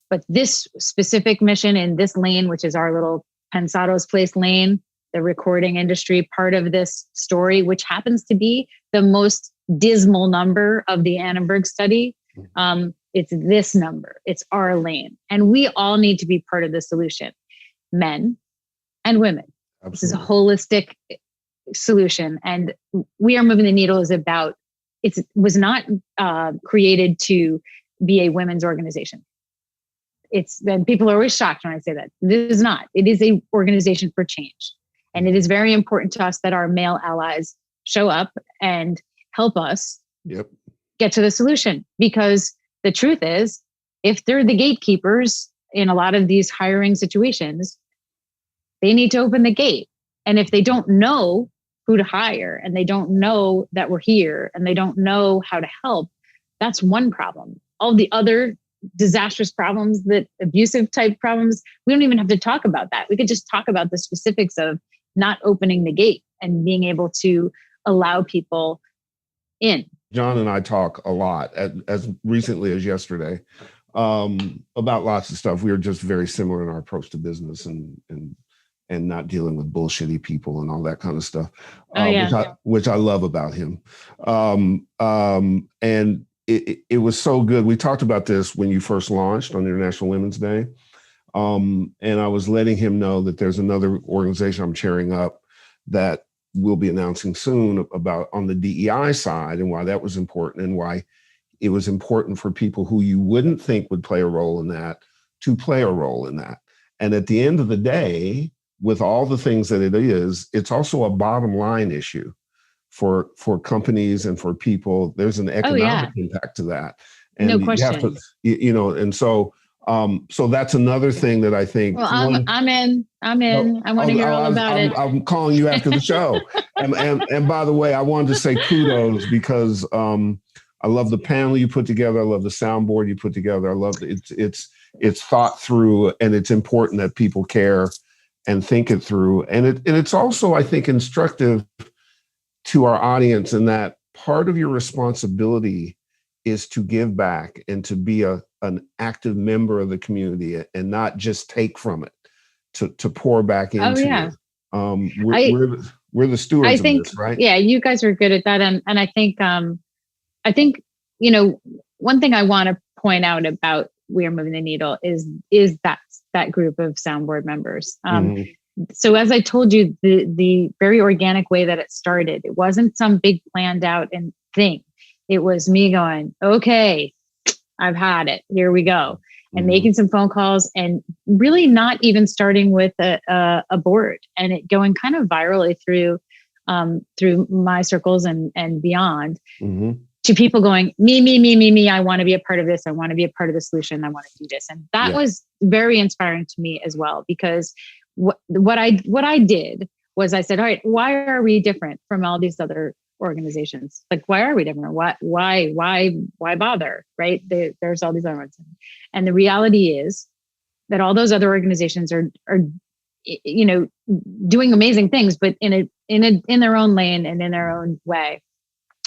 Speaker 4: But this specific mission in this lane, which is our little Pensado's Place lane, the recording industry part of this story, which happens to be the most dismal number of the Annenberg study. It's this number. It's our lane. And we all need to be part of the solution, men and women. Absolutely. This is a holistic solution. And We Are Moving the Needle was not created to be a women's organization. then people are always shocked when I say that. This is not. It is a organization for change. And it is very important to us that our male allies show up and help us get to the solution. Because the truth is, if they're the gatekeepers in a lot of these hiring situations, they need to open the gate. And if they don't know who to hire, and they don't know that we're here, and they don't know how to help, that's one problem. All the other disastrous problems, that abusive type problems, we don't even have to talk about that. We could just talk about the specifics of not opening the gate and being able to allow people in.
Speaker 1: John and I talk a lot, as recently as yesterday, about lots of stuff. We are just very similar in our approach to business and not dealing with bullshitty people and all that kind of stuff, which I love about him. And it was so good. We talked about this when you first launched on International Women's Day. And I was letting him know that there's another organization I'm chairing up that we'll be announcing soon about on the DEI side, and why that was important, and why it was important for people who you wouldn't think would play a role in that to play a role in that. And at the end of the day, with all the things that it is, it's also a bottom line issue for companies and for people. There's an economic impact to that. And
Speaker 4: no question.
Speaker 1: You have to, and so that's another thing that I think.
Speaker 4: Well, I'm in. I want to hear all about it.
Speaker 1: I'm calling you after the show. and by the way, I wanted to say kudos, because I love the panel you put together. I love the soundboard you put together. I love it's thought through, and it's important that people care and think it through. And it's also, I think, instructive to our audience in that part of your responsibility is to give back and to be an active member of the community, and not just take from it, to pour back into it. We're the stewards of this, right?
Speaker 4: Yeah, you guys are good at that. And I think, one thing I want to point out about We Are Moving the Needle is that group of soundboard members. So as I told you, the very organic way that it started, it wasn't some big planned out and thing. It was me going, okay, I've had it. Here we go. And making some phone calls, and really not even starting with a board, and it going kind of virally through my circles and beyond, to people going, me, I want to be a part of this. I want to be a part of the solution. I want to do this. And that was very inspiring to me as well, because what I did was I said, all right, why are we different from all these other organizations? Like, why are we different? Why bother? Right? There's all these other ones. And the reality is that all those other organizations are doing amazing things, but in their own lane and in their own way.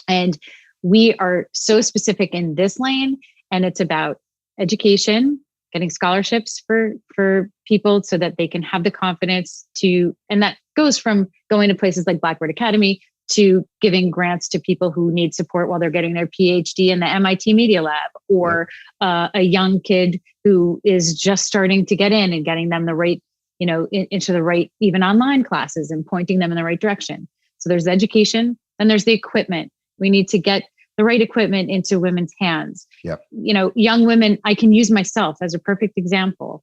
Speaker 4: And we are so specific in this lane, and it's about education, getting scholarships for people so that they can have the confidence to, and that goes from going to places like Blackbird Academy to giving grants to people who need support while they're getting their PhD in the MIT Media Lab, or a young kid who is just starting to get in and getting them the right, into the right, even online classes, and pointing them in the right direction. So there's education, and there's the equipment. We need to get the right equipment into women's hands.
Speaker 1: Yep.
Speaker 4: Young women, I can use myself as a perfect example.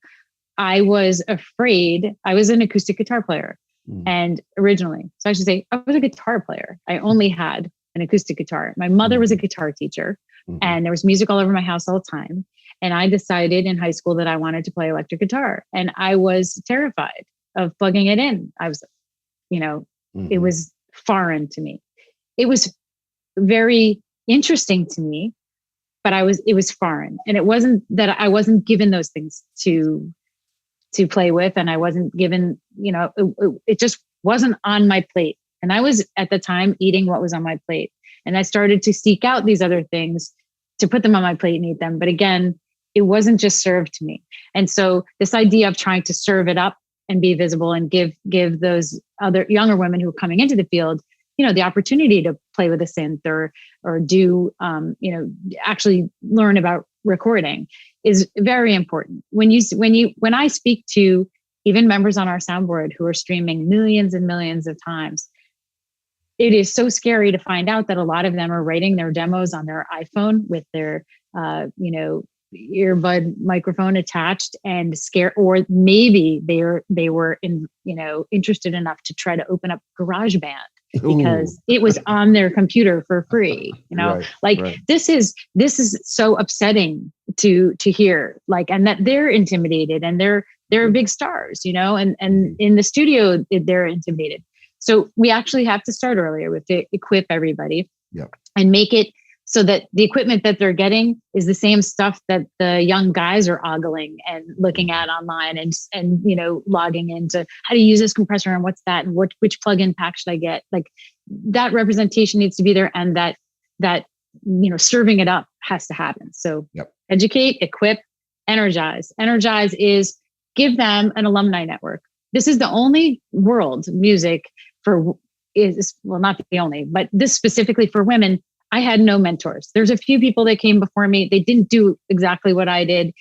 Speaker 4: I was afraid. I was an acoustic guitar player. And originally, so I should say, I was a guitar player. I only had an acoustic guitar. My mother was a guitar teacher, and there was music all over my house all the time. And I decided in high school that I wanted to play electric guitar, and I was terrified of plugging it in. I was, it was foreign to me. It was very interesting to me, but it was foreign. And it wasn't that I wasn't given those things to play with. And I wasn't given, it just wasn't on my plate. And I was at the time eating what was on my plate. And I started to seek out these other things to put them on my plate and eat them. But again, it wasn't just served to me. And so this idea of trying to serve it up and be visible and give those other younger women who are coming into the field, the opportunity to play with a synth or do, actually learn about recording is very important. When I speak to even members on our soundboard who are streaming millions and millions of times, it is so scary to find out that a lot of them are writing their demos on their iPhone with their, earbud microphone attached and scare, or maybe they were interested enough to try to open up GarageBand because it was on their computer for free. This is so upsetting to hear, and that they're intimidated and they're big stars, and in the studio they're intimidated. So we actually have to start earlier with to equip everybody and make it so that the equipment that they're getting is the same stuff that the young guys are ogling and looking at online and logging into how to use this compressor and what's that and which plug-in pack should I get. Like that representation needs to be there, and that serving it up has to happen. So educate, equip, energize. Energize is give them an alumni network. This is the only world music not the only, but this specifically for women. I had no mentors. There's a few people that came before me. They didn't do exactly what I did.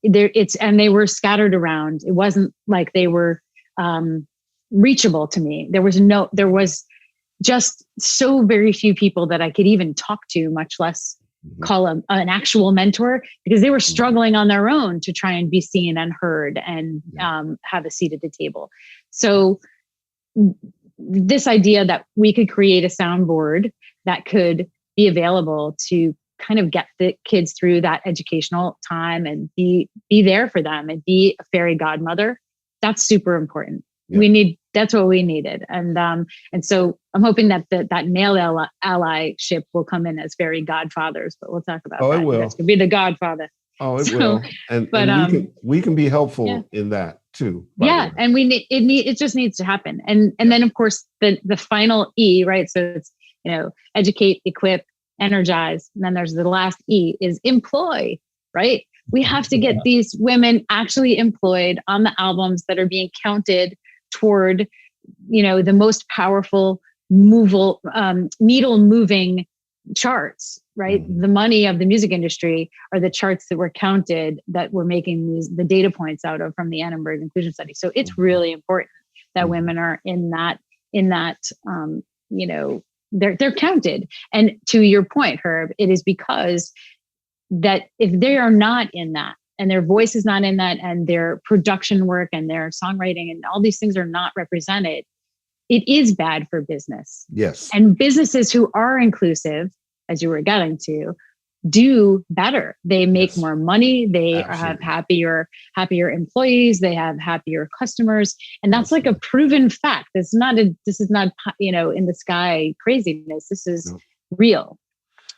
Speaker 4: And they were scattered around. It wasn't like they were reachable to me. There was just so very few people that I could even talk to, much less call an actual mentor, because they were struggling on their own to try and be seen and heard and have a seat at the table. So this idea that we could create a soundboard that could be available to kind of get the kids through that educational time and be there for them and be a fairy godmother, that's super important. That's what we needed. And so I'm hoping that that male allyship will come in as fairy godfathers, but we'll talk about that.
Speaker 1: It will.
Speaker 4: You guys can be the godfather.
Speaker 1: It will. And we can be helpful in that too.
Speaker 4: And it just needs to happen. And then of course the final E, right? So it's, educate, equip, energize. And then there's the last E is employ, right? We have to get these women actually employed on the albums that are being counted toward, the most powerful needle moving charts, right? The money of the music industry are the charts that were counted that we're making the data points out of from the Annenberg Inclusion Study. So it's really important that women are in that, they're counted. And to your point, Herb, it is because that if they are not in that and their voice is not in that and their production work and their songwriting and all these things are not represented, it is bad for business.
Speaker 1: Yes.
Speaker 4: And businesses who are inclusive, as you were getting to, do better. They make more money. They have happier employees. They have happier customers. And that's like a proven fact. This is not in the sky craziness. This is real.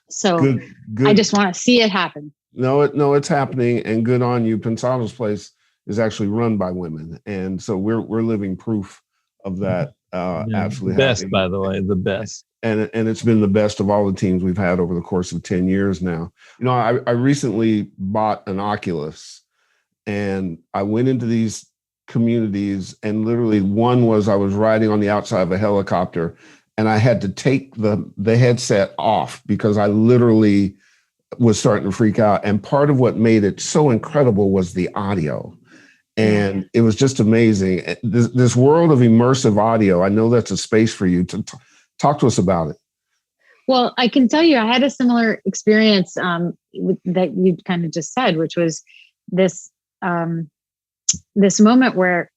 Speaker 4: So good. I just want to see it happen.
Speaker 1: No, it's happening, and good on you. Pensado's place is actually run by women. And so we're living proof of that. Absolutely.
Speaker 5: Best,
Speaker 1: happening.
Speaker 5: By the way, the best.
Speaker 1: And it's been the best of all the teams we've had over the course of 10 years now. I recently bought an Oculus, and I went into these communities, and literally one was I was riding on the outside of a helicopter, and I had to take the headset off because I literally was starting to freak out. And part of what made it so incredible was the audio. And it was just amazing. This world of immersive audio, I know that's a space for you to talk to us about it.
Speaker 4: Well, I can tell you, I had a similar experience that you kind of just said, which was this moment where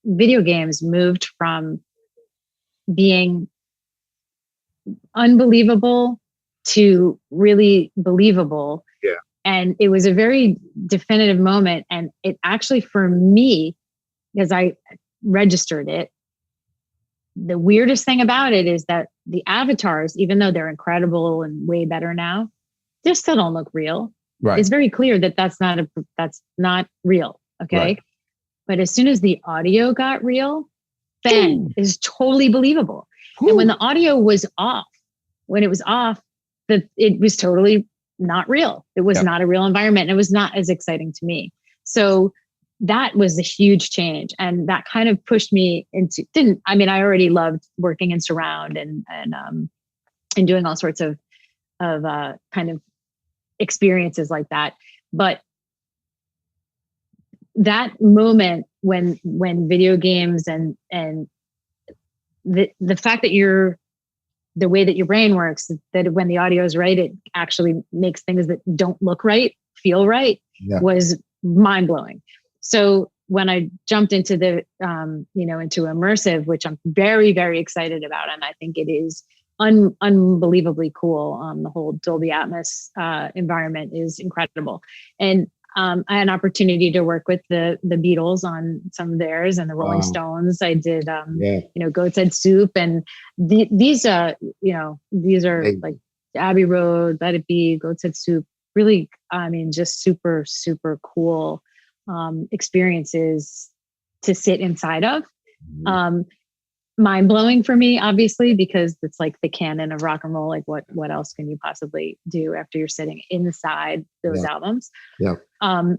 Speaker 4: video games moved from being unbelievable to really believable.
Speaker 1: Yeah.
Speaker 4: And it was a very definitive moment. And it actually, for me, because I registered it, the weirdest thing about it is that the avatars, even though they're incredible and way better now, they still don't look real.
Speaker 1: Right.
Speaker 4: It's very clear that that's not real. Okay. Right. But as soon as the audio got real, bang, is totally believable. Ooh. And when the audio was off, it was totally not real. It was not a real environment. And it was not as exciting to me. So that was a huge change. And that kind of pushed me into, I already loved working in surround and doing all sorts of kind of experiences like that. But that moment when video games and the fact that you're the way that your brain works, that when the audio is right, it actually makes things that don't look right feel right, was mind blowing. So when I jumped into the, into immersive, which I'm very, very excited about, and I think it is unbelievably cool. The whole Dolby Atmos environment is incredible. And I had an opportunity to work with the Beatles on some of theirs, and the Rolling Stones. I did, Goat's Head Soup, and these are like Abbey Road, Let It Be, Goat's Head Soup. Really, I mean, just super, super cool experiences to sit inside of. Mind blowing for me, obviously, because it's like the canon of rock and roll. Like, what else can you possibly do after you're sitting inside those albums?
Speaker 1: Yeah.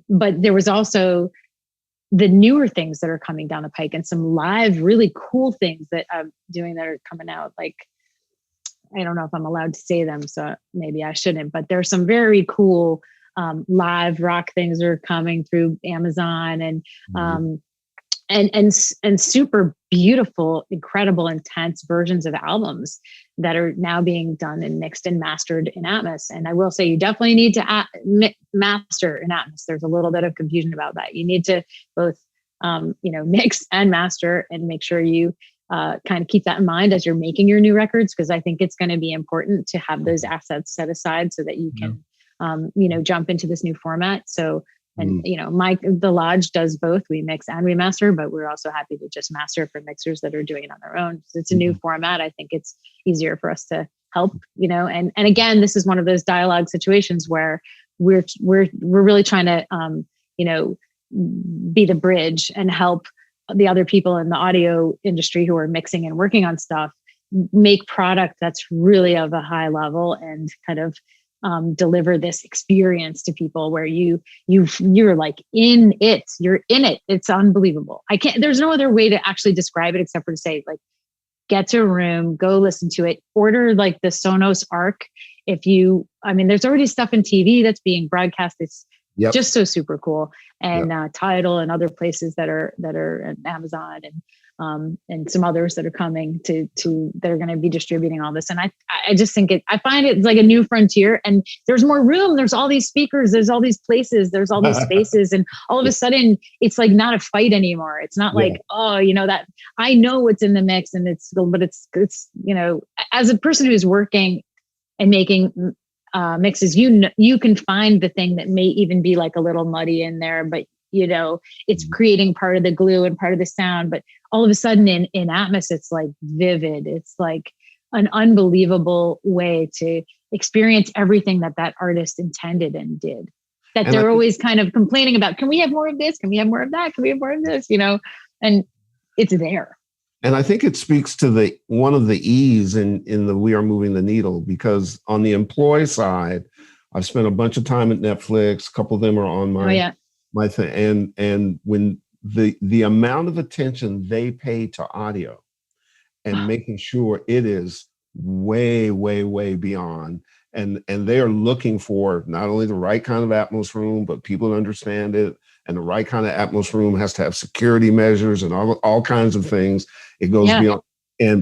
Speaker 4: But there was also the newer things that are coming down the pike, and some live, really cool things that I'm doing that are coming out. Like, I don't know if I'm allowed to say them, so maybe I shouldn't. But there's some very cool live rock things that are coming through Amazon, and super beautiful, incredible, intense versions of albums that are now being done and mixed and mastered in Atmos. And I will say, you definitely need to master in Atmos. There's a little bit of confusion about that. You need to both, mix and master, and make sure you kind of keep that in mind as you're making your new records, because I think it's going to be important to have those assets set aside so that you can, jump into this new format. So, and the Lodge does both. We mix and we master, but we're also happy to just master for mixers that are doing it on their own. So it's a new format. I think it's easier for us to help, and again, this is one of those dialogue situations where we're really trying to, be the bridge and help the other people in the audio industry who are mixing and working on stuff make product that's really of a high level and kind of deliver this experience to people where you're like in it. You're in it. It's unbelievable. There's no other way to actually describe it except for to say, like, get to a room, go listen to it, order like the Sonos Arc. There's already stuff in TV that's being broadcast. It's just so super cool. And Tidal and other places that are at Amazon and some others that are coming that are going to be distributing all this. And I just think I find it's like a new frontier, and there's more room. There's all these speakers, there's all these places, there's all these spaces. And all of a sudden it's like not a fight anymore. It's not like, that I know what's in the mix, and it's as a person who's working and making mixes, you can find the thing that may even be like a little muddy in there, but it's creating part of the glue and part of the sound. But all of a sudden in Atmos, it's like vivid. It's like an unbelievable way to experience everything that artist intended and did, that they're always kind of complaining about. Can we have more of this? Can we have more of that? Can we have more of this? And it's there.
Speaker 1: And I think it speaks to one of the E's in the we are moving the needle, because on the employee side, I've spent a bunch of time at Netflix. A couple of them are on my thing. And when the amount of attention they pay to audio and making sure it is way, way, way beyond. And they are looking for not only the right kind of Atmos room, but people to understand it. And the right kind of Atmos room has to have security measures and all kinds of things. It goes beyond.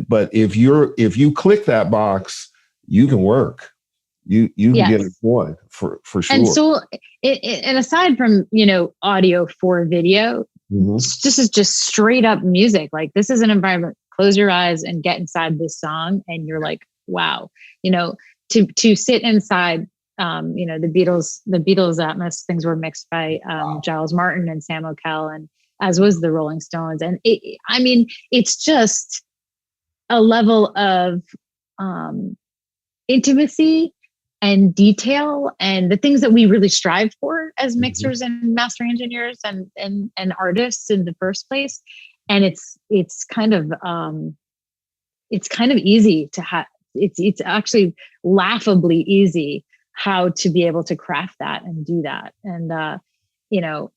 Speaker 1: But if you click that box, you can work. You can get employed for sure.
Speaker 4: And so, and aside from audio for video, this is just straight up music. Like, this is an environment. Close your eyes and get inside this song, and you're like, wow. To sit inside. The Beatles Atmos things were mixed by Giles Martin and Sam O'Kell, and as was the Rolling Stones. And it's just a level of intimacy and detail, and the things that we really strive for as mixers and mastering engineers and artists in the first place. And it's kind of easy to have. It's actually laughably easy how to be able to craft that and do that. And,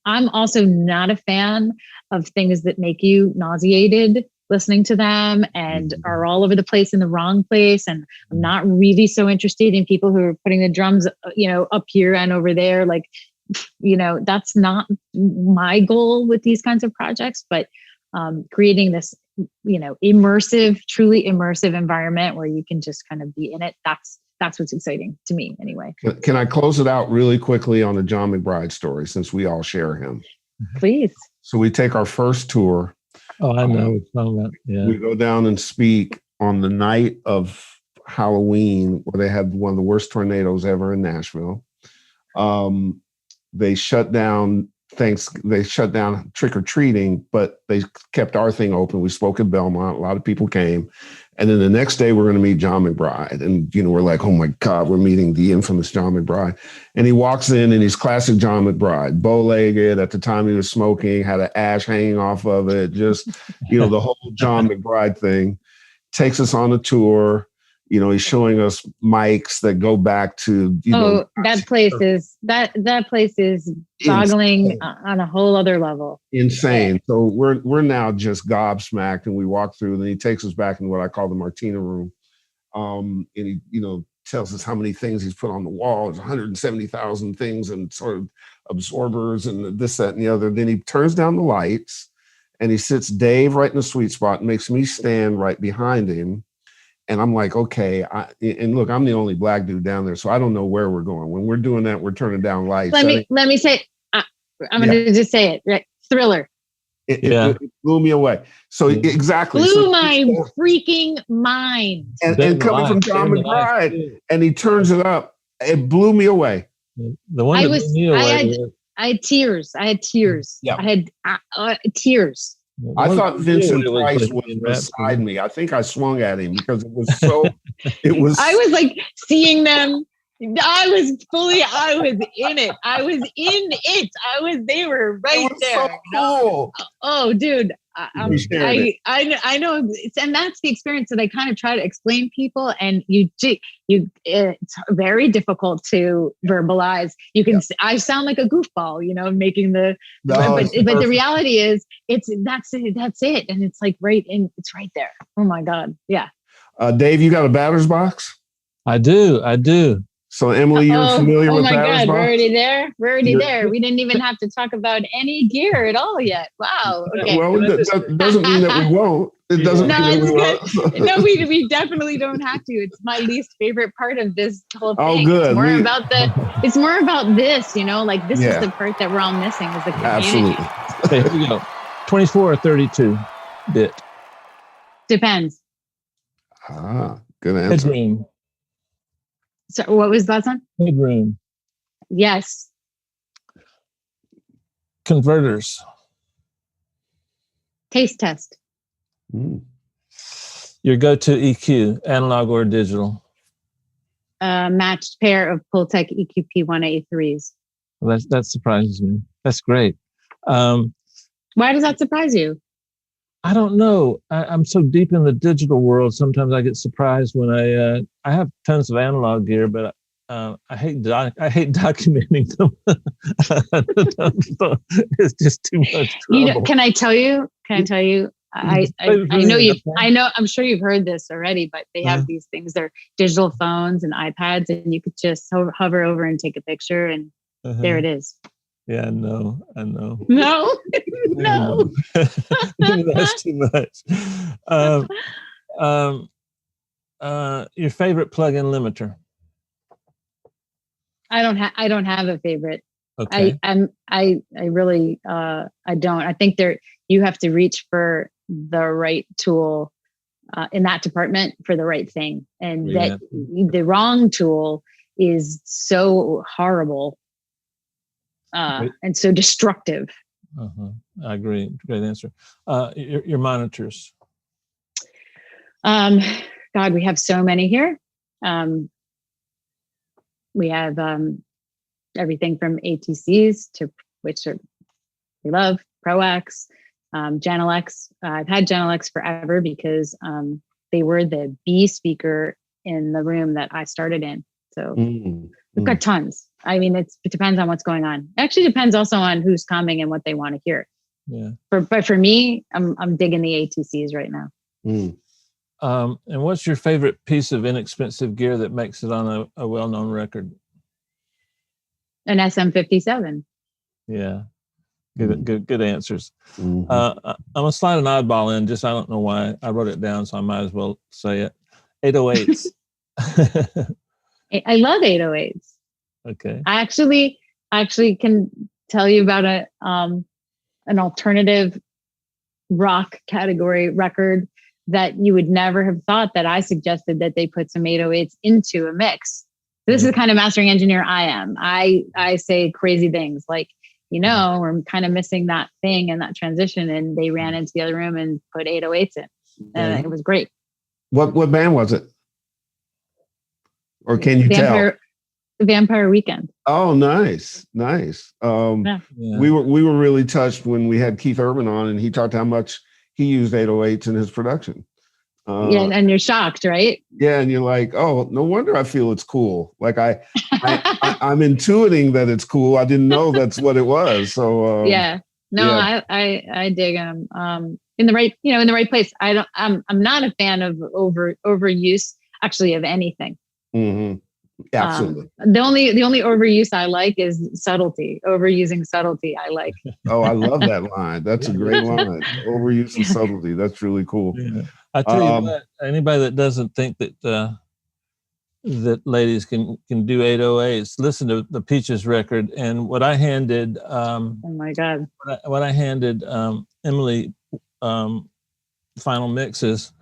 Speaker 4: I'm also not a fan of things that make you nauseated listening to them and are all over the place in the wrong place. And I'm not really so interested in people who are putting the drums, up here and over there. Like, that's not my goal with these kinds of projects, but creating this truly immersive environment where you can just kind of be in it. That's what's exciting to me anyway.
Speaker 1: Can I close it out really quickly on the John McBride story, since we all share him?
Speaker 4: Please.
Speaker 1: So we take our first tour.
Speaker 2: Oh, I know what you're talking about. Yeah.
Speaker 1: We go down and speak on the night of Halloween, where they had one of the worst tornadoes ever in Nashville. They shut down trick-or-treating, but they kept our thing open. We spoke at Belmont. A lot of people came. And then the next day we're going to meet John McBride. And, we're like, oh my God, we're meeting the infamous John McBride. And he walks in and he's classic John McBride, bow-legged. At the time he was smoking, had an ash hanging off of it. Just, the whole John McBride thing. Takes us on a tour. He's showing us mics that go back to,
Speaker 4: that place is boggling on a whole other level.
Speaker 1: Insane. So we're now just gobsmacked, and we walk through, and he takes us back in what I call the Martina room. And he, tells us how many things he's put on the wall. There's 170,000 things and sort of absorbers and this, that, and the other. Then he turns down the lights and he sits Dave right in the sweet spot and makes me stand right behind him. And I'm like, okay. And look, I'm the only black dude down there, so I don't know where we're going. When we're doing that, we're turning down lights.
Speaker 4: Let me say, I'm going to just say it. Right? Thriller.
Speaker 1: It blew me away. So exactly.
Speaker 4: Blew my freaking mind.
Speaker 1: And coming from John McBride, and he turns it up. It blew me away.
Speaker 2: The one
Speaker 4: I had tears.
Speaker 1: Yeah.
Speaker 4: I had tears.
Speaker 1: I thought Vincent Price was beside me. I think I swung at him because it was so. I was
Speaker 4: like seeing them. I was in it. They were right there.
Speaker 1: So cool.
Speaker 4: Oh, dude. I know, and that's the experience that I kind of try to explain people, and it's very difficult to verbalize. You can, I sound like a goofball, making but the reality is that's it, and it's like it's right there. Oh my God, yeah.
Speaker 1: Dave, you got a batter's box?
Speaker 2: I do.
Speaker 1: So Emily, you're familiar with batter's box?
Speaker 4: We're already there. We didn't even have to talk about any gear at all yet. Wow. Okay.
Speaker 1: Well, that doesn't mean that we won't. It doesn't mean that we won't.
Speaker 4: No, we definitely don't have to. It's my least favorite part of this whole thing.
Speaker 1: Oh, good.
Speaker 4: It's more about this, like this is the part that we're all missing is the community.
Speaker 1: Absolutely.
Speaker 2: Okay, here we go. 24 or 32 bit?
Speaker 4: Depends.
Speaker 1: Good answer.
Speaker 2: Headroom.
Speaker 4: So what was that one?
Speaker 2: Headroom.
Speaker 4: Yes.
Speaker 2: Converters.
Speaker 4: Taste test.
Speaker 2: Your go-to EQ, analog or digital?
Speaker 4: Matched pair of Pultec EQP 183s.
Speaker 2: Well, that surprises me. That's great.
Speaker 4: Why does that surprise you?
Speaker 2: I don't know. I'm so deep in the digital world. Sometimes I get surprised when I have tons of analog gear, but I hate documenting them. It's just too much trouble.
Speaker 4: Can I tell you? I know. I'm sure you've heard this already, but they have these things. They're digital phones and iPads, and you could just hover over and take a picture, and there it is.
Speaker 2: Yeah, I know.
Speaker 4: No.
Speaker 2: That's too much. Your favorite plug-in limiter?
Speaker 4: I don't have a favorite.
Speaker 2: Okay.
Speaker 4: I really I don't. I think you have to reach for the right tool in that department for the right thing, and that the wrong tool is so horrible. And so destructive.
Speaker 2: I agree. Great answer. Your monitors.
Speaker 4: God, we have so many here. We have everything from ATCs to which we love, ProX, Genelex. I've had Genelex forever because they were the B speaker in the room that I started in. So we've got tons. I mean, it depends on what's going on. It actually depends also on who's coming and what they want to hear.
Speaker 2: Yeah.
Speaker 4: But for me, I'm digging the ATCs right now.
Speaker 2: And what's your favorite piece of inexpensive gear that makes it on a well-known record?
Speaker 4: An SM57.
Speaker 2: Yeah. Good answers.
Speaker 1: Mm-hmm.
Speaker 2: I'm gonna slide an oddball in. I don't know why I wrote it down, so I might as well say it. 808s.
Speaker 4: I love 808s.
Speaker 2: Okay.
Speaker 4: I actually can tell you about an alternative rock category record that you would never have thought that I suggested that they put some 808s into a mix. This is the kind of mastering engineer I am. I say crazy things like, we're kind of missing that thing and that transition, and they ran into the other room and put 808s in, and it was great.
Speaker 1: What band was it? Or can you tell?
Speaker 4: Vampire Weekend.
Speaker 1: Oh, nice.
Speaker 4: Yeah.
Speaker 1: We were really touched when we had Keith Urban on, and he talked how much he used 808s in his production.
Speaker 4: And you're shocked, right?
Speaker 1: Yeah, and you're like, oh, no wonder I feel it's cool. Like I'm intuiting that it's cool. I didn't know that's what it was. So
Speaker 4: I dig them. In the right place. I'm not a fan of overuse actually of anything.
Speaker 1: Mm-hmm. Absolutely.
Speaker 4: The only overuse I like is subtlety. Overusing subtlety, I like.
Speaker 1: Oh, I love that line. That's a great line. Overuse and subtlety. That's really cool.
Speaker 2: Yeah. I tell you what, anybody that doesn't think that ladies can do 808s, listen to the Peaches record. And what I handed,
Speaker 4: oh my God,
Speaker 2: what I handed Emily final mixes.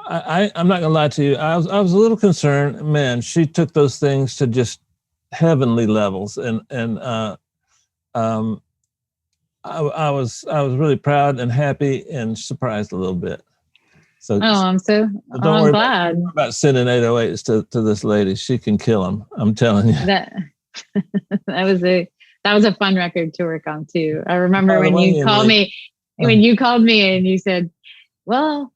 Speaker 2: I'm not gonna lie to you. I was a little concerned. Man, she took those things to just heavenly levels, and I was really proud and happy and surprised a little bit. So
Speaker 4: I'm
Speaker 2: don't worry
Speaker 4: glad
Speaker 2: about sending 808s to this lady. She can kill them. I'm telling you.
Speaker 4: That was a fun record to work on too. I remember when you called me and you said, "Well,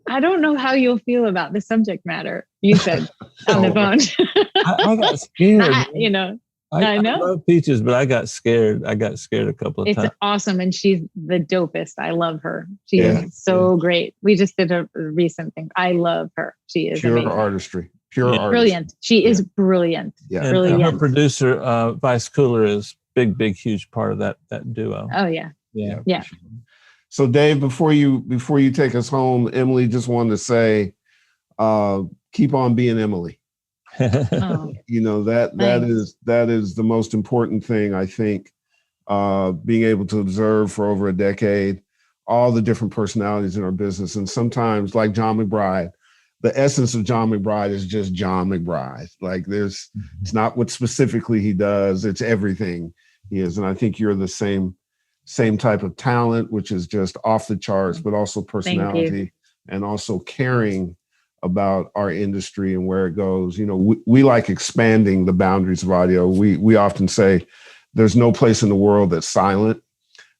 Speaker 4: I don't know how you'll feel about the subject matter," you said on the phone.
Speaker 2: I got scared.
Speaker 4: I know.
Speaker 2: I love Peaches, but I got scared. I got scared a couple of times.
Speaker 4: It's awesome. And she's the dopest. I love her. She is so great. We just did a recent thing. I love her. She is
Speaker 1: pure
Speaker 4: amazing.
Speaker 1: artistry. Artistry.
Speaker 4: Brilliant. She is brilliant.
Speaker 1: Yeah.
Speaker 2: And
Speaker 4: brilliant.
Speaker 2: her producer, Vice Cooler, is big, huge part of that duo.
Speaker 4: Oh yeah.
Speaker 2: Yeah.
Speaker 1: Sure. So Dave, before you take us home, Emily just wanted to say, keep on being Emily.
Speaker 4: Oh,
Speaker 1: that is the most important thing, I think. Being able to observe for over a decade all the different personalities in our business, and sometimes, like John McBride, the essence of John McBride is just John McBride. Like it's not what specifically he does; it's everything he is. And I think you're the same type of talent, which is just off the charts, but also personality and also caring about our industry and where it goes. We like expanding the boundaries of audio. We often say there's no place in the world that's silent,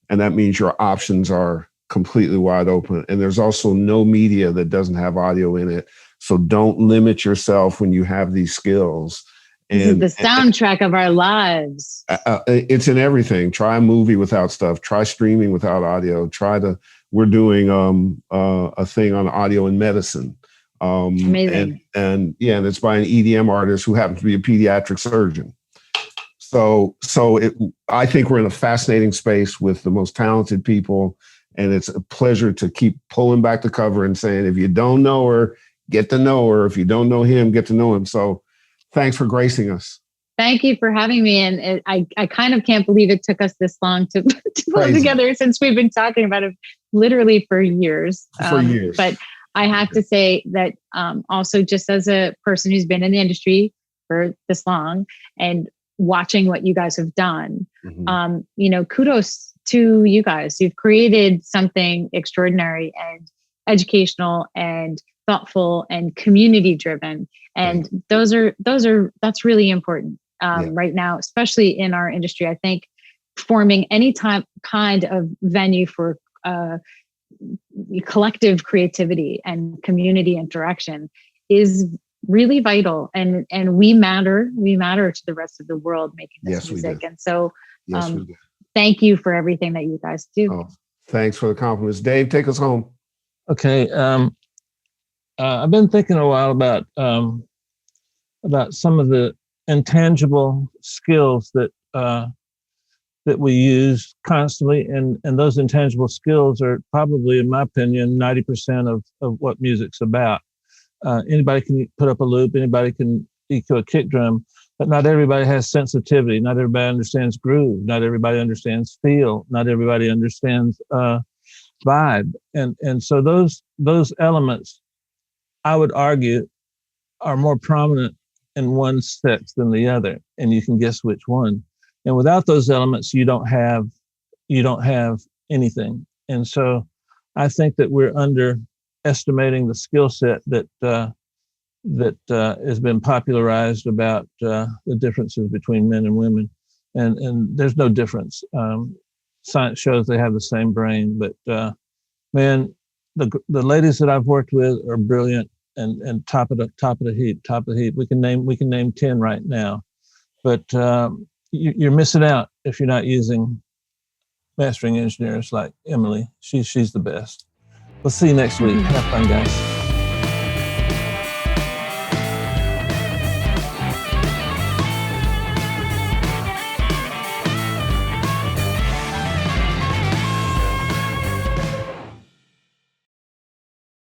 Speaker 1: and that means your options are completely wide open. And there's also no media that doesn't have audio in it. So don't limit yourself when you have these skills.
Speaker 4: And this is the soundtrack of our lives.
Speaker 1: It's in everything. Try a movie without stuff. Try streaming without audio. We're doing a thing on audio in medicine.
Speaker 4: Amazing.
Speaker 1: And it's by an EDM artist who happens to be a pediatric surgeon. So I think we're in a fascinating space with the most talented people, and it's a pleasure to keep pulling back the cover and saying, if you don't know her, get to know her. If you don't know him, get to know him. So thanks for gracing us.
Speaker 4: Thank you for having me. And I kind of can't believe it took us this long to pull together, since we've been talking about it literally for years. But I have to say that also, just as a person who's been in the industry for this long and watching what you guys have done, kudos to you guys. You've created something extraordinary and educational and thoughtful and community driven. And that's really important right now, especially in our industry. I think forming any kind of venue for collective creativity and community interaction is really vital, and we matter to the rest of the world making this music. And so thank you for everything that you guys do.
Speaker 1: Thanks for the compliments. Dave, take us home.
Speaker 2: Okay. I've been thinking a while about some of the intangible skills that that we use constantly, and those intangible skills are probably, in my opinion, 90% of what music's about. Anybody can put up a loop, anybody can EQ a kick drum, but not everybody has sensitivity. Not everybody understands groove. Not everybody understands feel. Not everybody understands vibe. And so those elements, I would argue, are more prominent in one sex than the other, and you can guess which one. And without those elements, you don't have anything. And so I think that we're underestimating the skill set that has been popularized about the differences between men and women. And there's no difference. Science shows they have the same brain, but man, the ladies that I've worked with are brilliant and top of the heap. We can name 10 right now, but you're missing out if you're not using mastering engineers like Emily. She's the best. We'll see you next week. Have fun, guys.